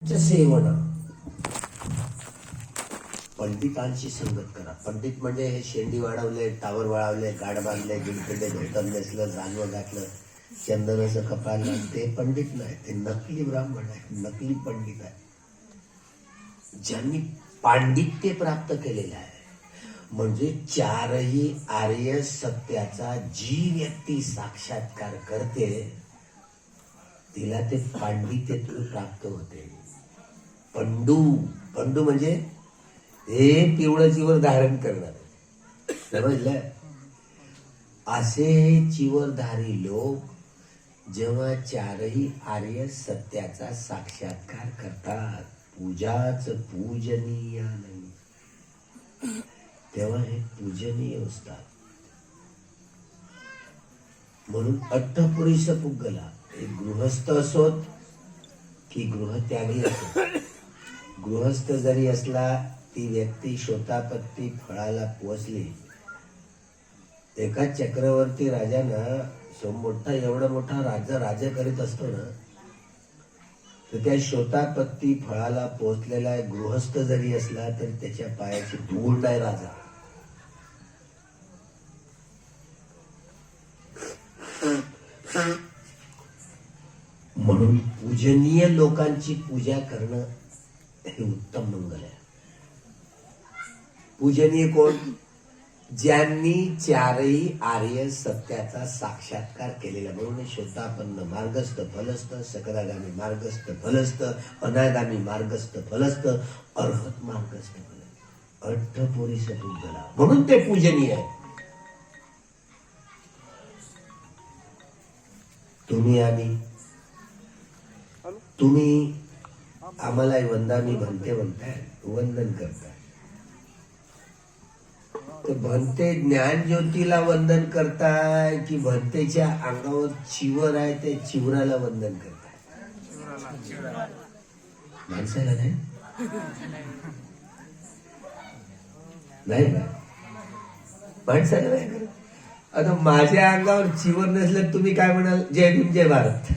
सेवन पंडितांची संगत करा. पंडित म्हणजे हे शेंडी वाढवले, टावर वाढवले, गाड बांधले, गिडखंडे धोतर नेसलं, जानवं घातलं, चंदनाचं कपाळ, ते पंडित नाही, ते नकली ब्राह्मण आहे, नकली पंडित आहे. ज्यांनी पांडित्य प्राप्त केलेलं आहे, म्हणजे चारही आर्य सत्याचा जी व्यक्ती साक्षात्कार करते तिला ते पांडित्य प्राप्त होते. पंडू म्हणजे हे पिवळं चिवर धारण करणार, समजलं? असे चिवरधारी लोक जेव्हा चारही आर्य सत्याचा साक्षात्कार करतात, पूजाच पूजनीय नाही, तेव्हा हे पूजनीय असतात. म्हणून अट्टपुरुष पुग्गला, एक गृहस्थ असोत की गृहत्यागी असोत, गृहस्थ जरी असला ती व्यक्ती शोतापत्ती फळाला पोचली. एका चक्रवर्ती राजानं मोठा एवढा मोठा राज्य करीत असतो ना, तर त्या शोतापत्ती फळाला पोचलेला गृहस्थ जरी असला तरी त्याच्या पायाची धूळ नाही राजा. म्हणून पूजनीय लोकांची पूजा करणं हे उत्तम मंगल आहे. पूजनीय कोण? ज्यांनी चारही आर्य सत्याचा साक्षात्कार केलेला. म्हणून शोतापन्न मार्गस्थ फलस्थ, सकदागामी मार्गस्थ फलस्थ, अनागामी मार्गस्थ फलस्थ, अर्हत मार्गस्थ फलस्थ, अट्टपुरुष पुग्गला, म्हणून ते पूजनीय आहे. तुम्ही आम्हाला वंदामी म्हणते म्हणताय, वंदन करताय, तर भंते ज्ञानज्योतीला वंदन करताय की भंतेच्या अंगावर चिवर आहे ते चिवराला वंदन करताय? माणसाला नाही का? माणसाला नाही करत. आता माझ्या अंगावर चिवर नसलं तुम्ही काय म्हणाल? जय भीम जय भारत.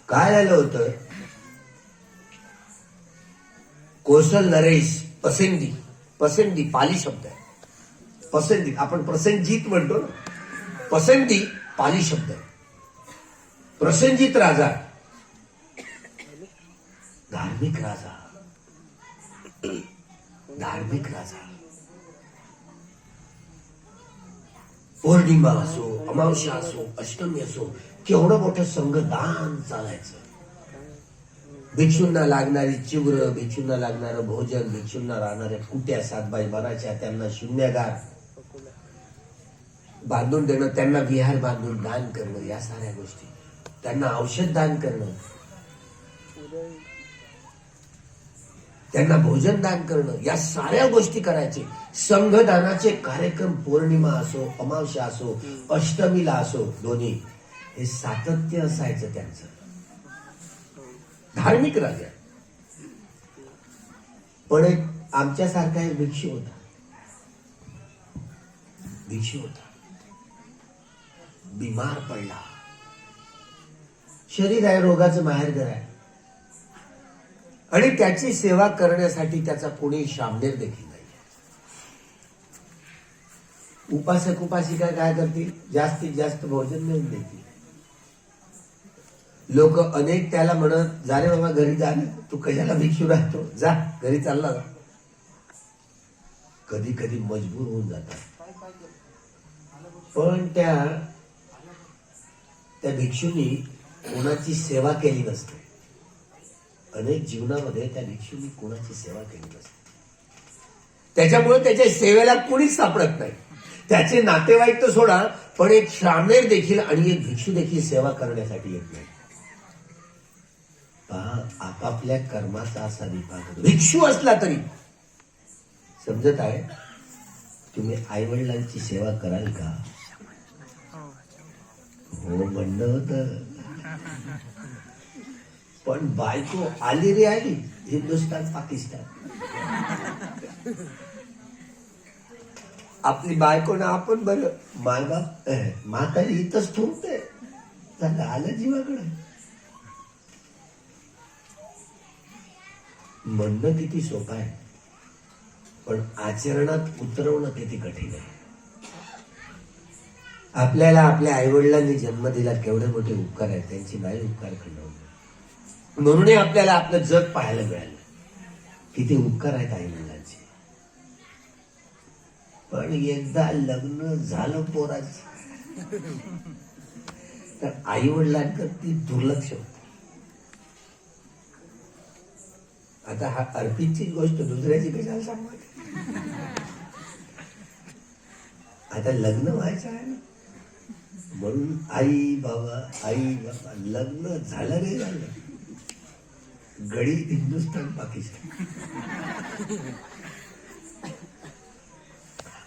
काय झालं होतं? कौशल नरेश पसंदी पाली शब्द आहे. पसंदी आपण प्रसंजीत म्हणतो ना, पसंदी पाली शब्द आहे. प्रसंजित राजा, धार्मिक राजा, पौर्णिमा असो, अमावस्या असो, अष्टमी असो, केवढं मोठं संघदान चालायचं. भिक्षूंना लागणारी चिवर, भिक्षूंना लागणारं भोजन, भिक्षूंना राहणाऱ्या कुट्या 7x12च्या, त्यांना शून्यगार बांधून देणं, त्यांना विहार बांधून दान करणं, या साऱ्या गोष्टी, त्यांना औषध दान करणं, त्यांना भोजन दान करणं, या साऱ्या गोष्टी करायचे. संघदानाचे कार्यक्रम पौर्णिमा असो, अमावस्या असो, अष्टमीला असो, दोन्ही हे सातत्य असायचं त्यांचं. धार्मिक राजा. पण एक आमच्यासारखा एक भिक्षू होता, बिमार पडला. शरीर आहे, रोगाचं माहेरघर आहे, आणि त्याची सेवा करण्यासाठी त्याचा कोणी शामनेर देखील नाही. उपासक उपासिका काय करतील? जास्तीत जास्त भोजन मिळून देतील. लोक अनेक त्याला म्हणत, जा रे बाबा घरी जा, तू कशाला भिक्षू राहतो, जा घरी चालला जा. कधी कधी मजबूर होऊन जातात. पण त्या भिक्षूंनी कोणाची सेवा केली नसते. अनेक जीवनामध्ये त्या भिक्षूंनी कोणाची सेवा केली नसते. त्याच्यामुळे त्याच्या सेवेला कोणीच सापडत नाही. त्याचे नातेवाईक तर सोडा, पण एक श्रामणेर देखील आणि एक भिक्षू देखील सेवा करण्यासाठी येत नाही. आपापल्या कर्माचा असा विभाग होतो. भिक्षू असला तरी समजत आहे. तुम्ही आई वडिलांची सेवा कराल का? हो म्हणणं होत. पण बायको आली रे आली, हिंदुस्थान पाकिस्तान. आपली बायको ना आपण बरं, मायबाप म्हातारी इथंच थांबते. झालं, आलं जीवाकडे. म्हणणं किती सोपं आहे, पण आचरणात उतरवणं किती कठीण आहे. आपल्याला आपल्या आईवडिलांनी जन्म दिला, केवढे मोठे उपकार आहेत, त्यांची नाही उपकार करणं. म्हणून आपल्याला आपलं जग पाहायला मिळालं. किती उपकार आहेत आईवडिलांचे. पण एकदा लग्न झालं पोराचं तर आईवडिलांकडे दुर्लक्ष होत. आता हा अर्पितची गोष्ट दुसऱ्याची कशाला सांगत. आता लग्न व्हायचं आहे ना, म्हणून आई बाबा लग्न झालं रे झालं, गडी हिंदुस्थान पाकिस्तान.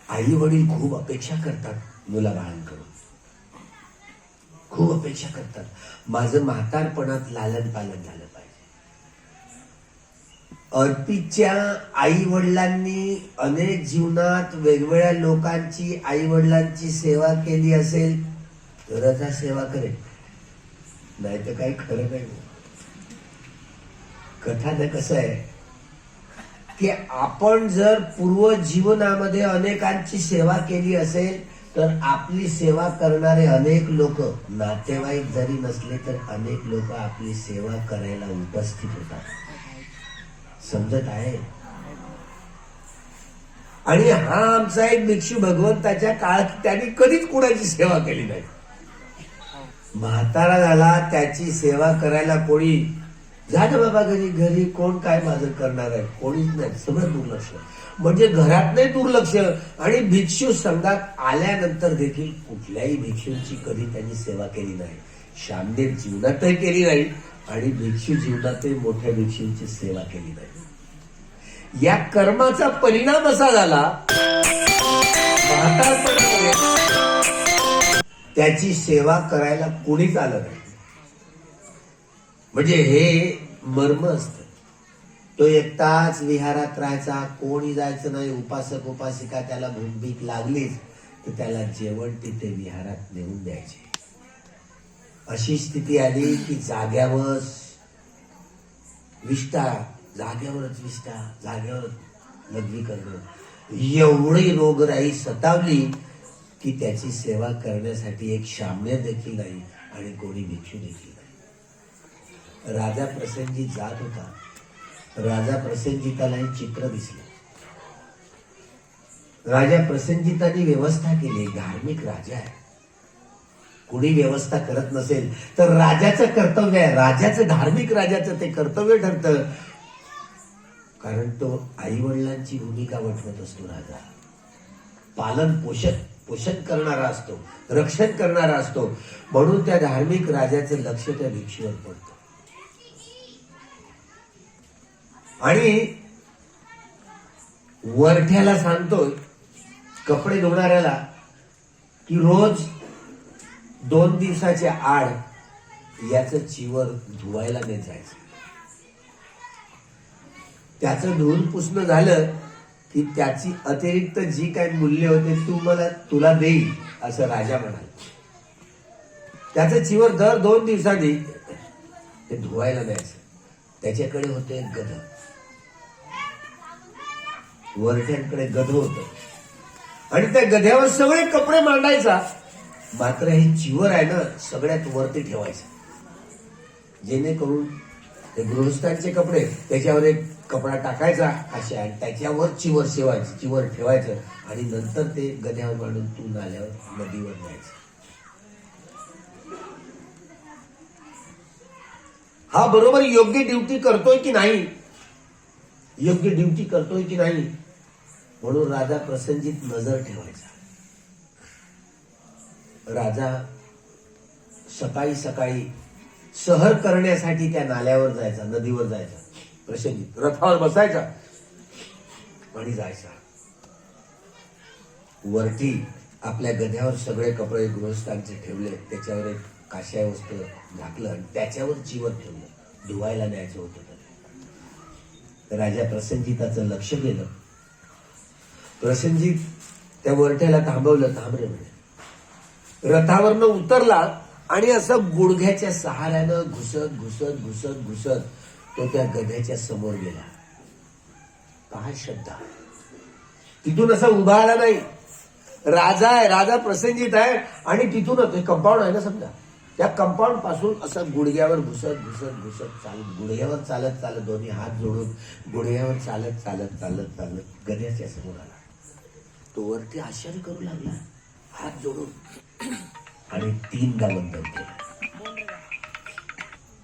आई वडील खूप अपेक्षा करतात मुलाबाळांकडून, खूप अपेक्षा करतात. माझं म्हातारपणात लालन पालन झालं पाहिजे. अर्पितच्या आई वडिलांनी अनेक जीवनात वेगवेगळ्या लोकांची आई वडिलांची सेवा केली असेल तरच हा सेवा करेल, नाही तर काही खरं नाही. कथानक कसं आहे की आपण जर पूर्व जीवनामध्ये अनेकांची सेवा केली असेल तर आपली सेवा करणारे अनेक लोक, नातेवाईक जरी नसले तर अनेक लोक आपली सेवा करायला उपस्थित होतात. समजत आहे. आणि हा आमचा एक भिक्षू भगवंताच्या काळात त्यांनी कधीच कुणाची सेवा केली नाही. म्हातारा झाला, त्याची सेवा करायला कोणी, झालं बाबा घरी, घरी कोण काय माझं करणार आहे, कोणीच नाही, सगळं दुर्लक्ष. म्हणजे घरात नाही दुर्लक्ष. आणि भिक्षू संघात आल्यानंतर देखील कुठल्याही भिक्षूंची कधी त्यांनी सेवा केली नाही. श्यामदेव जीवनातही केली नाही आणि भिक्षू जीवनातही मोठ्या भिक्षूंची सेवा केली नाही. या कर्माचा परिणाम असा झाला, म्हातारपणामध्ये त्याची सेवा करायला कोणीच आलं नाही. म्हणजे हे मर्म असतं. तो एकटाच विहारात राहायचा, कोणी जायचं नाही. उपासक उपासिका त्याला भूक लागलीच तर त्याला जेवण तिथे विहारात नेऊन द्यायचे. अशी स्थिती आली की जाग्यावर विष्ठा, जाग्यावरच विष्ठा, जाग्यावरच लघवी करणं, एवढी रोगराई सतावली की त्याची सेवा करण्यासाठी एक शाम्य देखील नाही आणि कोणी भिक्षू देखील नाही. राजा प्रसेनजीत जात होता. राजा प्रसेनजिताला हे चित्र दिसलं. राजा प्रसेनजितांनी व्यवस्था केली. धार्मिक राजा आहे, कुणी व्यवस्था करत नसेल तर राजाचं कर्तव्य आहे. राजाचं, धार्मिक राजाचं ते कर्तव्य ठरतं. कारण तो आई वडिलांची भूमिका वठवत असतो. राजा पालन पोषण करणारा असतो, रक्षण करणारा असतो. म्हणून त्या धार्मिक राजाचं लक्ष त्या भिक्षूवर पडतं. आणि वरठ्याला सांगतोय, कपडे धुणाऱ्याला, की रोज 2 दिवसाच्या आड याचं चिवर धुवायला नाही जायचं. त्याचं धुवून पुसणं झालं की त्याची अतिरिक्त जी काही मूल्य होते तुला देईल असं राजा म्हणाल. त्याचं चिवर दर 2 दिवसांनी ते धुवायला द्यायचं. त्याच्याकडे होते एक गध. वरठ्यांकडे गध होत आणि त्या गध्यावर सगळे कपडे मांडायचा. मात्र हे चिवर आहे ना, सगळ्यात वरती ठेवायचं, जेणेकरून ते गृहस्थांचे कपडे त्याच्यावर एक कपडा टाकायचा असे, आणि त्याच्यावर चिवर शेवायचं, चिवर ठेवायचं आणि नंतर ते गध्यावर मांडून तू नाल्यावर नदीवर जायचं. हा बरोबर योग्य ड्युटी करतोय की नाही, योग्य ड्युटी करतोय की नाही, म्हणून राजा प्रसेनजीत नजर ठेवायचा. राजा सकाळी सकाळी सहर करण्यासाठी त्या नाल्यावर जायचा, नदीवर जायचा. प्रसेनजीत रथावर बसायचा आणि जायचा. वरती आपल्या गध्यावर सगळे कपडे गृहस्थांचे ठेवले, त्याच्यावर एक काश्या वस्त्र झाकलं आणि त्याच्यावर चिवर ठेवलं. धुवायला न्यायचं होतं. राजा प्रसेनजिताचं लक्ष गेलं. प्रसेनजित त्या वरठ्याला थांबवलं. थांब रे म्हणे. रथावरनं उतरला आणि असं गुडघ्याच्या सहाऱ्यानं घुसत घुसत घुसत घुसत तो त्या गध्याच्या समोर गेला. काय श्रद्धा! तिथून असा उभा आला नाही. राजा आहे, राजा प्रसंजित आहे, आणि तिथूनच कंपाऊंड आहे ना समजा, त्या कंपाऊंड पासून असं गुडघ्यावर घुसत घुसत घुसत चालत, गुडघ्यावर चालत चालत दोन्ही हात जोडून गुडघ्यावर चालत चालत चालत चालत गध्याच्या समोर आला. तो वरती आश्चर्य करू लागला हात जोडून, आणि 3दा वंदन केलं.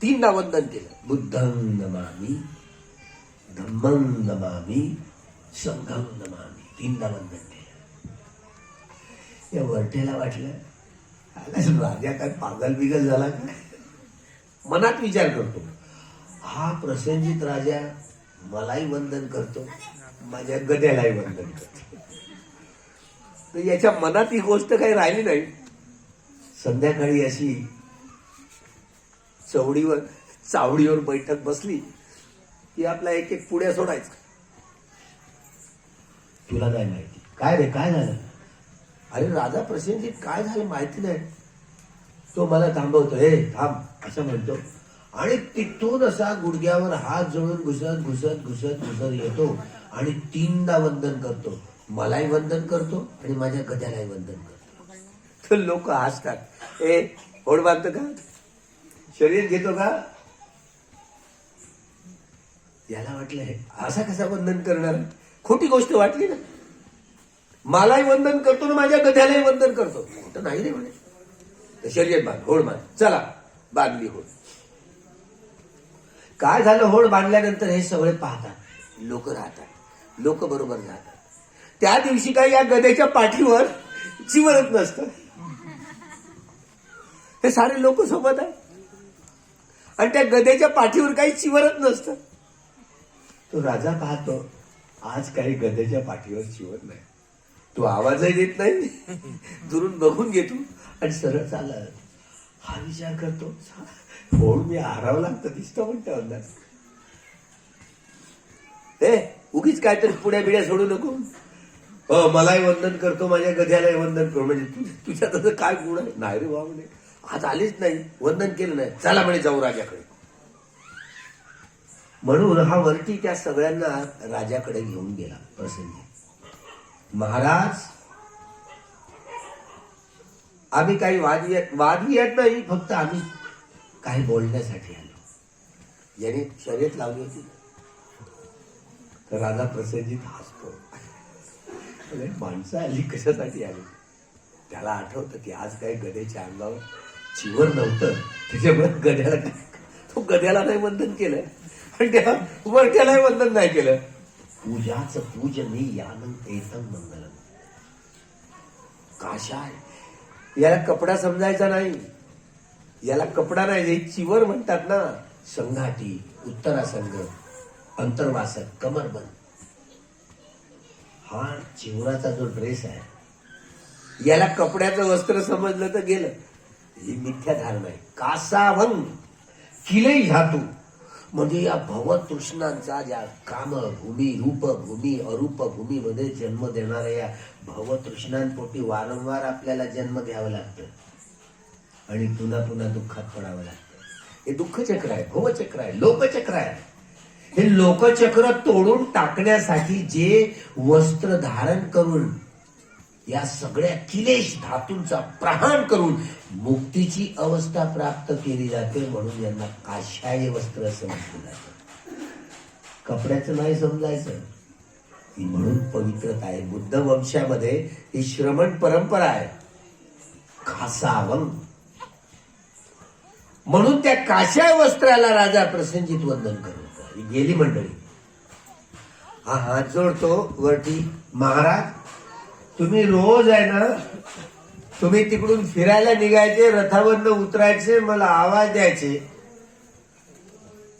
3दा वंदन केलं. बुद्धं नमामि, धम्मं नमामि, संघं नमामि. 3दा वंदन केलं. या वरठेला वाटलं राजा काय पागल बिगल झाला काय. मनात विचार करतो, हा प्रसंजित राजा मलाही वंदन करतो, माझ्या गद्यालाही वंदन करतो. तर याच्या मनात ही गोष्ट काही राहिली नाही. संध्याकाळी अशी चावडीवर बैठक बसली की आपला एक एक पुड्या सोडायचा. तुला काय माहिती? काय रे, काय झालं? अरे राजा प्रसंजित काय झालं माहिती नाही. तो मला थांबवतो, हे थांब असं म्हणतो, आणि तिथून असा गुडघ्यावर हात जोडून घुसत घुसत घुसत घुसत येतो आणि 3दा वंदन करतो. मलाही वंदन करतो आणि माझ्या गद्यालाही वंदन करतो. तर लोक हसतात, ए होड बांधतो का, शरीर घेतो का? याला वाटलं हे असा कसा वंदन करणार, खोटी गोष्ट वाटली ना. मलाही वंदन करतो ना माझ्या गद्यालाही वंदन करतो, खोटं नाही रे म्हणे. तर शरीर बांध, होड बांध. चला बांधली होड. काय झालं, होड बांधल्यानंतर हे सगळे पाहतात, लोक राहतात, लोक बरोबर जातात. त्या दिवशी काय या गद्याच्या पाठीवर चिवरत नसतं. हे सारे लोक सोबत आहे आणि त्या गद्याच्या पाठीवर काही चिवरत नसतं. तो राजा पाहतो, आज काही गद्याच्या पाठीवर चिवत नाही. तो आवाजही देत नाही, दुरून बघून घेतो आणि सरळ चालत. हा विचार करतो, होड मी हारावं लागतं दिसतं म्हणतो. उगीच काहीतरी पुड्या बिड्या सोडू नको. मलाही वंदन करतो, माझ्या गद्यालाही वंदन करू. म्हणजे तुझ्या तसं काय गुण आहे? नाही रे बाबा, म्हणे आज आलीच नाही, वंदन केलं नाही, चला म्हणे जाऊ राजाकडे. म्हणून हा वरती त्या सगळ्यांना राजाकडे घेऊन गेला प्रसंगी. महाराज, आम्ही काही वादविवाद नाही, फक्त आम्ही काही बोलण्यासाठी आलो. याने शर्यत लावली होती. तर राजा प्रसंजित हसतो, माणसं आली कशासाठी आली? त्याला आठवतं की आज काही गद्याच्या अंगावर चिवर नव्हतं, त्याच्यामुळे गद्याला तो गद्याला नाही वंदन केलं आणि त्या वरट्यालाही वंदन नाही केलं. पूजाच पूजनी यानं एतम मंगलम. काशाय, याला कपडा समजायचा नाही, याला कपडा नाही, हे चिवर म्हणतात ना. संघाटी, उत्तरासंग, अंतर्वासक, कमरबंद, हा चिवराचा जो ड्रेस आहे, याला कपड्याचं वस्त्र समजलं तर गेलं. ही मिथ्या धारणा आहे. कासावंग किले धातू, म्हणजे या भवतृष्णांचा, ज्या कामभूमी, रूपभूमी, अरूपभूमी मध्ये जन्म देणाऱ्या या भवतृष्णांपोटी वारंवार आपल्याला जन्म घ्यावं लागतं आणि पुन्हा पुन्हा दुःखात पडावं लागतं. हे दुःखचक्र आहे, भवचक्र आहे, लोकचक्र आहे. हे लोकचक्र तोडून टाकण्यासाठी जे वस्त्र धारण करून या सगळ्या किलेश धातूंचा प्रहार करून मुक्तीची अवस्था प्राप्त केली जाते. म्हणून यांना काशाय वस्त्र समजलं जातं. कपड्याचं नाही समजायचं. ही म्हणून पवित्रता आहे. बुद्ध वंशामध्ये ही श्रमण परंपरा आहे. कासावंग म्हणून त्या काशाय वस्त्राला राजा प्रसंजित वंदन करत होता. ही गेली मंडळी. हा हात जोडतो वरती, महाराज तुम्ही रोज आहे ना, तुम्ही तिकडून फिरायला निघायचे, रथावरनं उतरायचे, मला आवाज द्यायचे,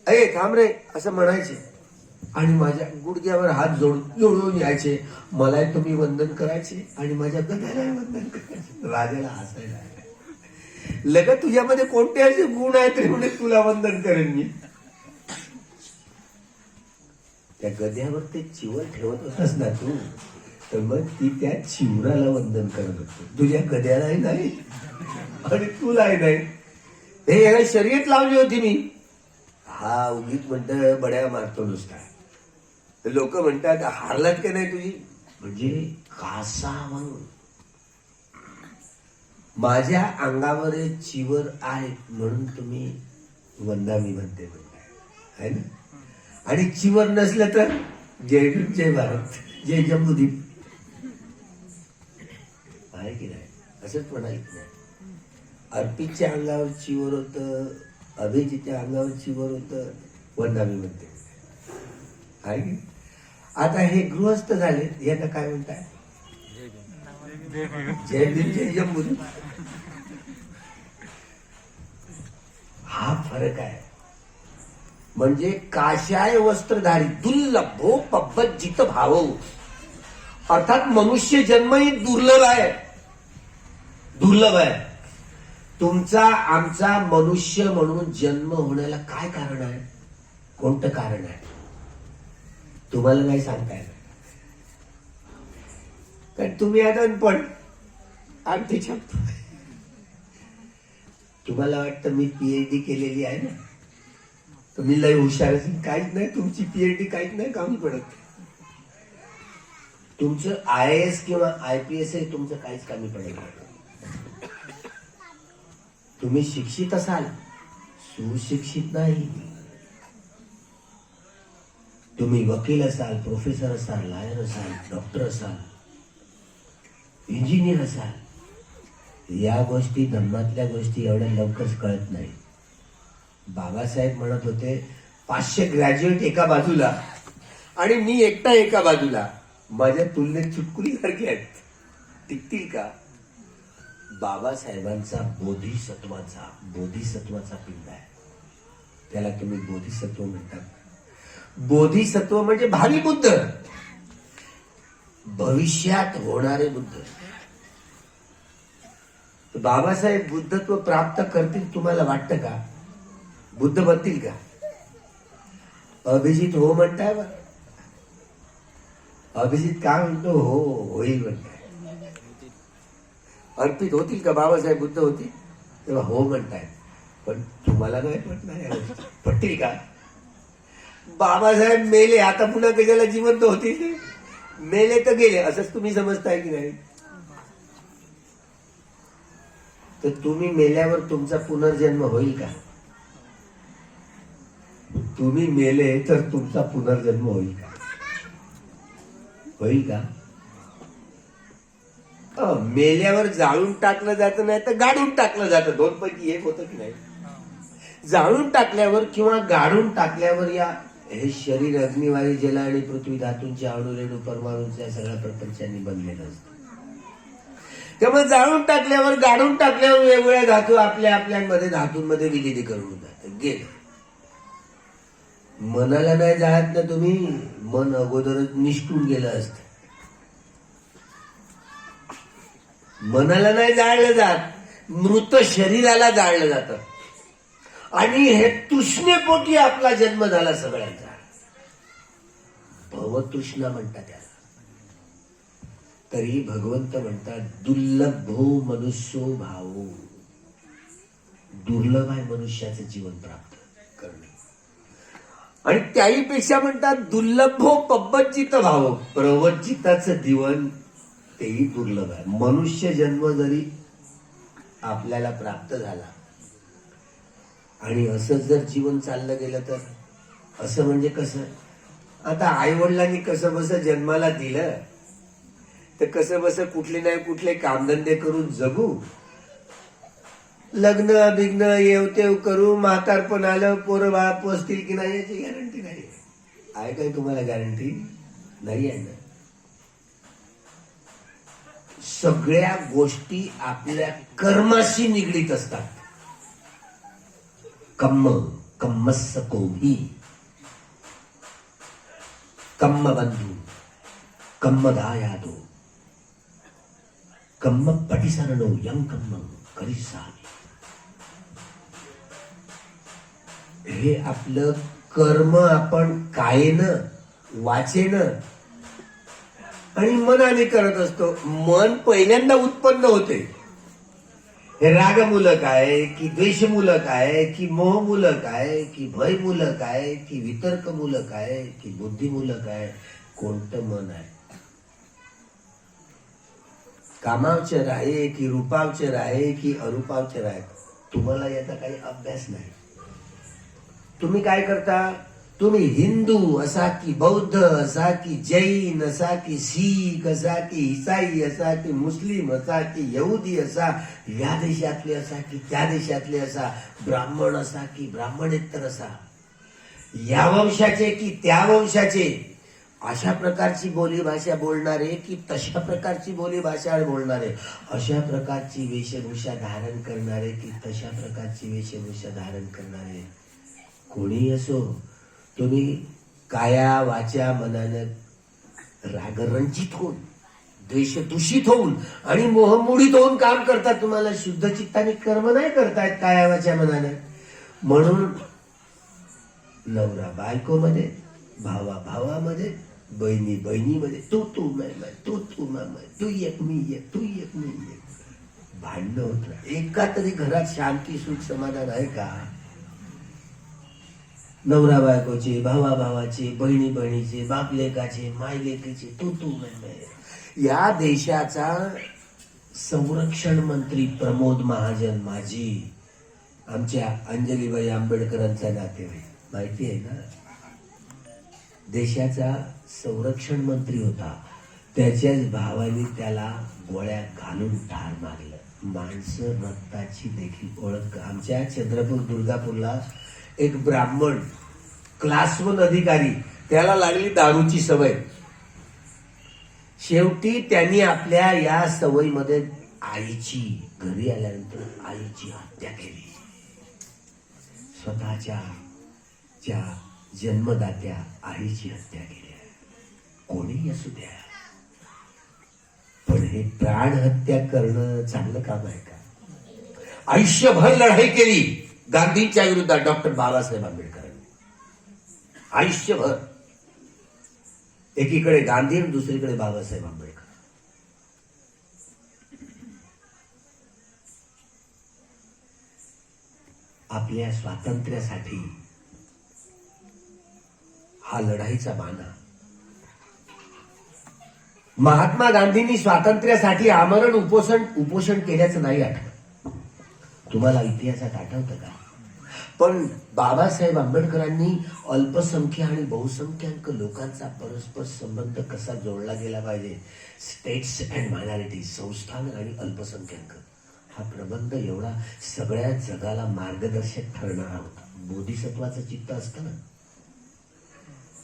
अरे थांब रे असं म्हणायचे आणि माझ्या गुडघ्यावर हात जोडून यायचे. मलाही तुम्ही वंदन करायचे आणि माझ्या गद्यालाही वंदन करायचे. राजाला हसायला लगत, तुझ्यामध्ये कोणते असे गुण आहेत रे म्हणजे तुला वंदन करेन मी. त्या गद्यावर ते चिवर ठेवत होतास ना तू, तर मग ती त्या चिवराला वंदन करत होती. तुझ्या गद्यालाही नाही आणि तुलाही नाही. हे याला शर्यत लावली होती मी. हा उगीच म्हणत बड्या मारतो नुसता. लोक म्हणतात हारलात का नाही तुझी, म्हणजे कासावंग. माझ्या अंगावर एक चिवर आहे म्हणून तुम्ही वंदामी म्हणते आहे ना. आणि चिवर नसलं तर जय भीम, जय भारत, जय जम्बूद्वीप आहे की नाही. असंच म्हणायचं नाही. अर्पितच्या अंगावर चिवर होतं, अभिजीतच्या अंगावर चिवर होतं, वंदामी म्हणते आहे की. आता हे गृहस्थ झाले, यांना काय म्हणताय, जय भीम, जय जम्बूद्वीप. हा फरक आहे. म्हणजे काशाय वस्त्रधारी दुर्लभो पब्बजित भाव, अर्थात मनुष्य जन्म ही दुर्लभ आहे, दुर्लभ आहे. तुमचा आमचा मनुष्य म्हणून जन्म होण्याला काय कारण आहे, कोणतं कारण आहे तुम्हाला नाही सांगता येणार. कारण तुम्ही आता पण आणि तुम्हाला वाटतं मी पीएचडी केलेली आहे ना, तुम्ही लय हुशार असेल. काहीच नाही, तुमची पीएचडी काहीच नाही कामी पडत. तुमचं IAS किंवा IPS आहे तुमचं काहीच कामी पडत नाही. तुम्ही शिक्षित असाल, सुशिक्षित नाही. तुम्ही वकील असाल, प्रोफेसर असाल, लॉयर असाल, डॉक्टर असाल, इंजिनियर असाल, या गोष्टी धर्मातल्या गोष्टी एवढ्या लवकर कळत नाही. बाबासाहेब म्हणत होते 500 ग्रॅज्युएट एका बाजूला आणि मी एकटा एका बाजूला, माझ्या तुलनेत चुटकुली सारखी आहेत, टिकतील का. बाबासाहेबांचा बोधिसत्वाचा पिंड आहे, त्याला तुम्ही बोधिसत्व म्हणतात. बोधिसत्व म्हणजे भावी बुद्ध, भविष्यात होणारे बुद्ध. बाबासाहेब बुद्धत्व प्राप्त करतील तुम्हाला वाटतं का, बुद्ध बनतील का. अभिजित हो म्हणताय बरं, अभिजित काय म्हणतो, हो होईल म्हणताय. अर्पित होतील का बाबासाहेब बुद्ध होतील, तेव्हा हो म्हणताय. पण तुम्हाला नाही पटणार या गोष्टी, पटतील का. बाबासाहेब मेले, आता पुन्हा कशाला जिवंत होतील ते, मेले तर गेले असंच तुम्ही समजताय की नाही. तर तुम्ही मेल्यावर तुमचा पुनर्जन्म होईल का, तुम्ही मेले तर तुमचा पुनर्जन्म होईल का, होईल का. मेल्यावर जाळून टाकलं जातं, नाही तर गाडून टाकलं जातं, दोन पैकी एक होतं की नाही. जाळून टाकल्यावर किंवा गाडून टाकल्यावर या हे शरीर अग्निवायू जल आणि पृथ्वी धातूंच्या अणुरेणू परमाणूंच्या सगळ्या प्रपंचांनी बनलेलं असतं. त्यामुळे जाळून टाकल्यावर गाडून टाकल्यावर वेगवेगळ्या धातू आपल्यामध्ये धातूंमध्ये विलीनीकरण होऊन जातं, गेलं. मनाला नाही जाळत ना तुम्ही, मन अगोदरच निष्ठून गेलं असतं. मनाला नाही जाळलं जात, मृत शरीराला जाळलं जातं. आणि हे तृष्णेपोटी आपला जन्म झाला सगळ्यांचा, भवतृष्णा म्हणतात त्याला. तरी भगवंत म्हणतात दुर्लभो मनुष्यो भावो, दुर्लभ आहे मनुष्याचं जीवन प्राप्त करणे. आणि त्याहीपेक्षा म्हणतात दुर्लभो पब्बजित भावो, प्रवज्जिताचं जीवन तेही दुर्लभ आहे. मनुष्य जन्म जरी आपल्याला प्राप्त झाला आणि असंच जर जीवन चाललं गेलं तर, असं म्हणजे कसं, आता आई वडिलांनी कसं बसं जन्माला दिलं तर कसं बसं कुठले नाही कुठले कामधंदे करून जगू, लग्न बिग्न येवतेव करू, म्हातारपण आलं पोरं बाळा पोचतील की नाही याची गॅरंटी नाही आहे. काय तुम्हाला गॅरंटी नाही आहे ना. सगळ्या गोष्टी आपल्या कर्माशी निगडीत असतात. कम्मस्स कोभी, कम्म बंधू, कम्म दायादो, कम्म पटिसरणो यं कम्म करिसामी. हे आपलं कर्म आपण कायेनं वाचेनं आणि मनाने करत असतो. मन पहिल्यांदा उत्पन्न होते, हे रागमूलक आहे की द्वेषमूलक आहे की मोहमूलक आहे की भयमूलक आहे की वितर्कमूलक आहे की बुद्धिमूलक आहे? कोणतं मन आहे? कामावचर आहे की रूपावचर आहे की अरूपावचर आहे? तुम्हाला याचा काही अभ्यास नाही. तुम्ही काय करता? तुम्ही हिंदू असा की बौद्ध असा की जैन असा की शीख असा की ईसाई असा की मुस्लिम असा की यहुदी असा, या देशातले असा की त्या देशातले असा, ब्राह्मण असा की ब्राह्मणेतर असा, या वंशाचे की त्या वंशाचे, अशा प्रकारची बोली भाषा बोलणारे की तशा प्रकारची बोली भाषा बोलणारे, अशा प्रकारची वेशभूषा धारण करणारे की तशा प्रकारची वेशभूषा धारण करणारे, कोणी असो, तुम्ही काया वाचा मनानं रागरंजित होऊन, द्वेष दूषित होऊन आणि मोहमुडीत होऊन काम करता. तुम्हाला शुद्ध चित्ताने कर्म नाही करतायत काया वाचा मनानं. म्हणून नवरा बायकोमध्ये, भावा भावामध्ये, बहिणी बहिणीमध्ये, तू मैं, तू मैं, तू एक मी एक, तू एक मी एक, भांडणं होत नाही. एका तरी घरात शांती सुख समाधान आहे का? नवरा बायकोचे, भावा भावाचे, बहिणी बहिणीचे, बाप लेकाचे, माय लेकीचे, तू मैं. या देशाचा संरक्षण मंत्री प्रमोद महाजन, माझी आमच्या अंजलीबाई आंबेडकरांचा नातेवाईक, माहिती आहे ना? देशाचा संरक्षण मंत्री होता. त्याच्याच भावाने त्याला गोळ्या घालून ठार मारलं. माणसं रक्ताची देखील ओळख. आमच्या चंद्रपूर दुर्गापूरला एक ब्राह्मण क्लास 1 अधिकारी, त्याला लागली दारूची सवय. शेवटी त्यांनी आपल्या या सवयीमध्ये आईची, घरी आल्यानंतर आईची हत्या केली. स्वतःच्या ज्या जन्मदात्या आईची हत्या केली. कोणी असू द्या, पण हे प्राण हत्या करणं चांगलं काम आहे का? आयुष्यभर लढाई केली गांधींच्या विरुद्धात डॉक्टर बाबासाहेब आंबेडकरांनी. आयुष्यभर एकीकडे गांधी आणि दुसरीकडे बाबासाहेब आंबेडकर. आपल्या स्वातंत्र्यासाठी हा लढाईचा बाणा. महात्मा गांधींनी स्वातंत्र्यासाठी आमरण उपोषण केल्याचं नाही आठवत. तुम्हाला इतिहासात आठवतं का? पण बाबासाहेब आंबेडकरांनी अल्पसंख्य आणि बहुसंख्याक लोकांचा परस्पर संबंध कसा जोडला गेला पाहिजे, स्टेट्स अँड मायनॉरिटी, संस्थान आणि अल्पसंख्याक, हा प्रबंध एवढा सगळ्या जगाला मार्गदर्शक ठरणारा होता. बोधिसत्वाचं चित्त असतं ना.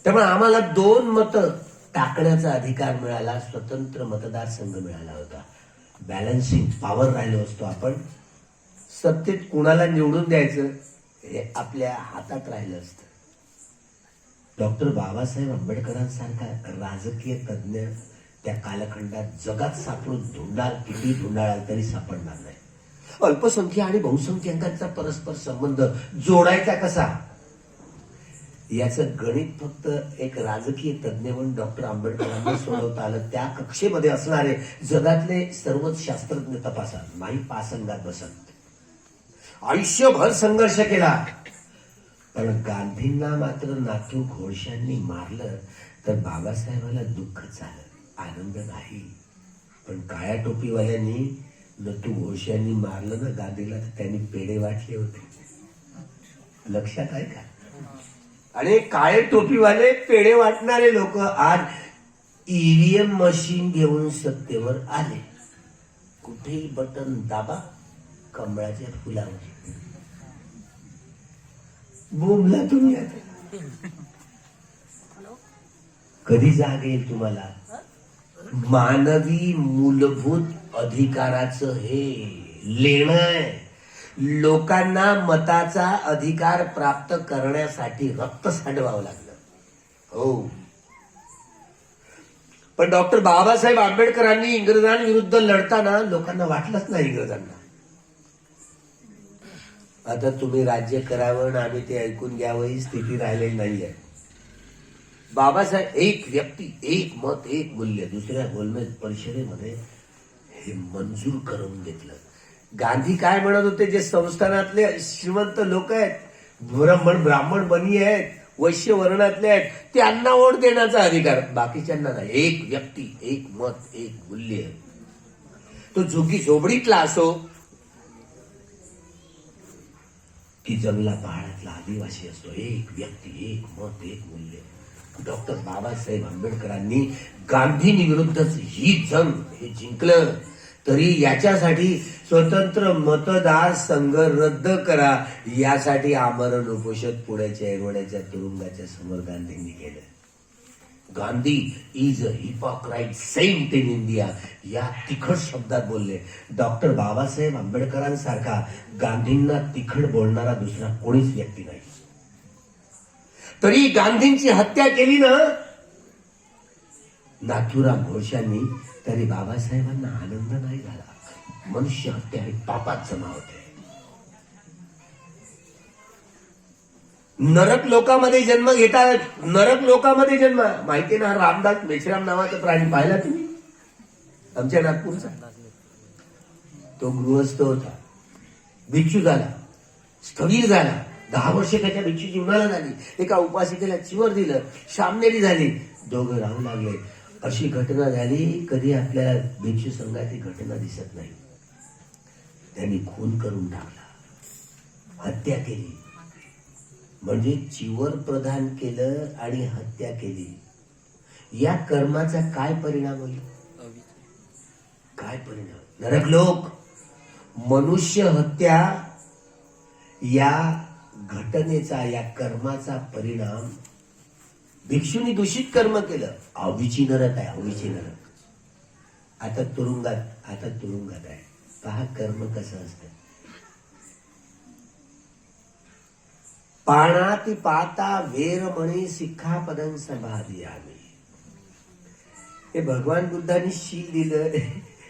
त्यामुळे आम्हाला 2 मतं टाकण्याचा अधिकार मिळाला, स्वतंत्र मतदारसंघ मिळाला होता. बॅलन्सिंग पॉवर राहिलो असतो आपण. सत्तेत कुणाला निवडून द्यायचं हे आपल्या हातात राहिलं असतं. डॉक्टर बाबासाहेब आंबेडकरांसारखा राजकीय तज्ञ त्या कालखंडात जगात सापडून किती ढुंडाळाल तरी सापडणार नाही. अल्पसंख्य आणि बहुसंख्याकांचा परस्पर संबंध जोडायचा कसा, याचं गणित फक्त एक राजकीय तज्ञ म्हणून डॉक्टर आंबेडकरांना सोडवता आलं. त्या कक्षेमध्ये असणारे जगातले सर्वच शास्त्रज्ञ तपासा, नाही पासंगात बसत. आयुष्यभर संघर्ष केला, पण गांधींना मात्र नातू घोळशांनी मारलं तर बाबासाहेबाला दुःख झालं, आनंद नाही. पण काळ्या टोपीवाल्यांनी नतू घोळशांनी मारलं ना गांधीला, तर त्यांनी पेढे वाटले होते. लक्षात आहे का? आणि काळे टोपीवाले पेढे वाटणारे लोक आज ईव्हीएम मशीन घेऊन सत्तेवर आले. कुठेही बटन दाबा, कमळाच्या फुलावर. बोंबला तुम्ही आता. कधी जाग येईल तुम्हाला? मानवी मूलभूत अधिकाराचं हे लेणं आहे. लोकांना मताचा अधिकार प्राप्त करण्यासाठी रक्त सांडवावं लागलं. हो, पण डॉक्टर बाबासाहेब आंबेडकरांनी इंग्रजांविरुद्ध लढताना लोकांना वाटलंच नाही इंग्रजांना. आता तुम्ही राज्य करावं आणि आम्ही ते ऐकून घ्यावं ही स्थिती राहिलेली नाहीये. बाबासाहेब, एक व्यक्ती, एक मत, एक मूल्य, दुसऱ्या गोलमेज परिषदेमध्ये हे मंजूर करून घेतलं. गांधी काय म्हणत होते, जे संस्थानातले श्रीमंत लोक आहेत, ब्राह्मण बनी आहेत, वैश्य वर्णातले आहेत, त्यांना वोट देण्याचा अधिकार, बाकीच्यांना नाही. एक व्यक्ती, एक मत, एक मूल्य. तो झोकी झोपडीतला असो की जंगला पहाडातला आदिवासी असो, एक व्यक्ती, एक मत, एक मूल्य. डॉक्टर बाबासाहेब आंबेडकरांनी गांधींनी विरुद्धच ही जंग हे जिंकलं. तरी याच्यासाठी स्वतंत्र मतदार संघ रद्द करा, यासाठी आमरण उपोषण पुण्याच्या येरवड्याच्या तुरुंगाच्या समोर गांधींनी केलं. Gandhi is a hypocrite saint in India, या तिखट शब्दात बोलले. डॉक्टर बाबासाहेब आंबेडकरांसारखा गांधींना तिखट बोलणारा दुसरा कोणीच व्यक्ती नाही. तरी गांधींची हत्या केली ना नाथूराम घोषांनी, तरी बाबासाहेबांना आनंद नाही झाला. मनुष्य हत्या हे पापात जमा होते. नरक लोकांमध्ये जन्म घेतात, नरक लोकांमध्ये जन्म. माहिती ना, रामदास मेश्राम नावाचा प्राणी पाहिला तुम्ही आमच्या नागपूरचा? तो गृहस्थ होता, भिक्षू झाला, स्थवीर झाला. 10 वर्षे त्याच्या भिक्षू जीवनाला झाली. एका उपासिकेला चिवर दिलं, शामनेरी झाली, दोघं राहू लागले. अशी घटना झाली, कधी आपल्याला भिक्षू संघात ही घटना दिसत नाही. त्यांनी खून करून टाकला, हत्या केली. म्हणजे चिवर प्रदान केलं आणि हत्या केली. या कर्माचा काय परिणाम होईल? काय परिणाम? नरक लोक. मनुष्य हत्या या घटनेचा, या कर्माचा परिणाम. भिक्षूंनी दूषित कर्म केलं, अवीची नरक आहे, अवीची नरक. आता तुरुंगात आहे. पहा कर्म कसं असतं. पाणाती पाता वेरमणी सिक्खापदं समाधियामी. हे भगवान बुद्धांनी शील दिलं,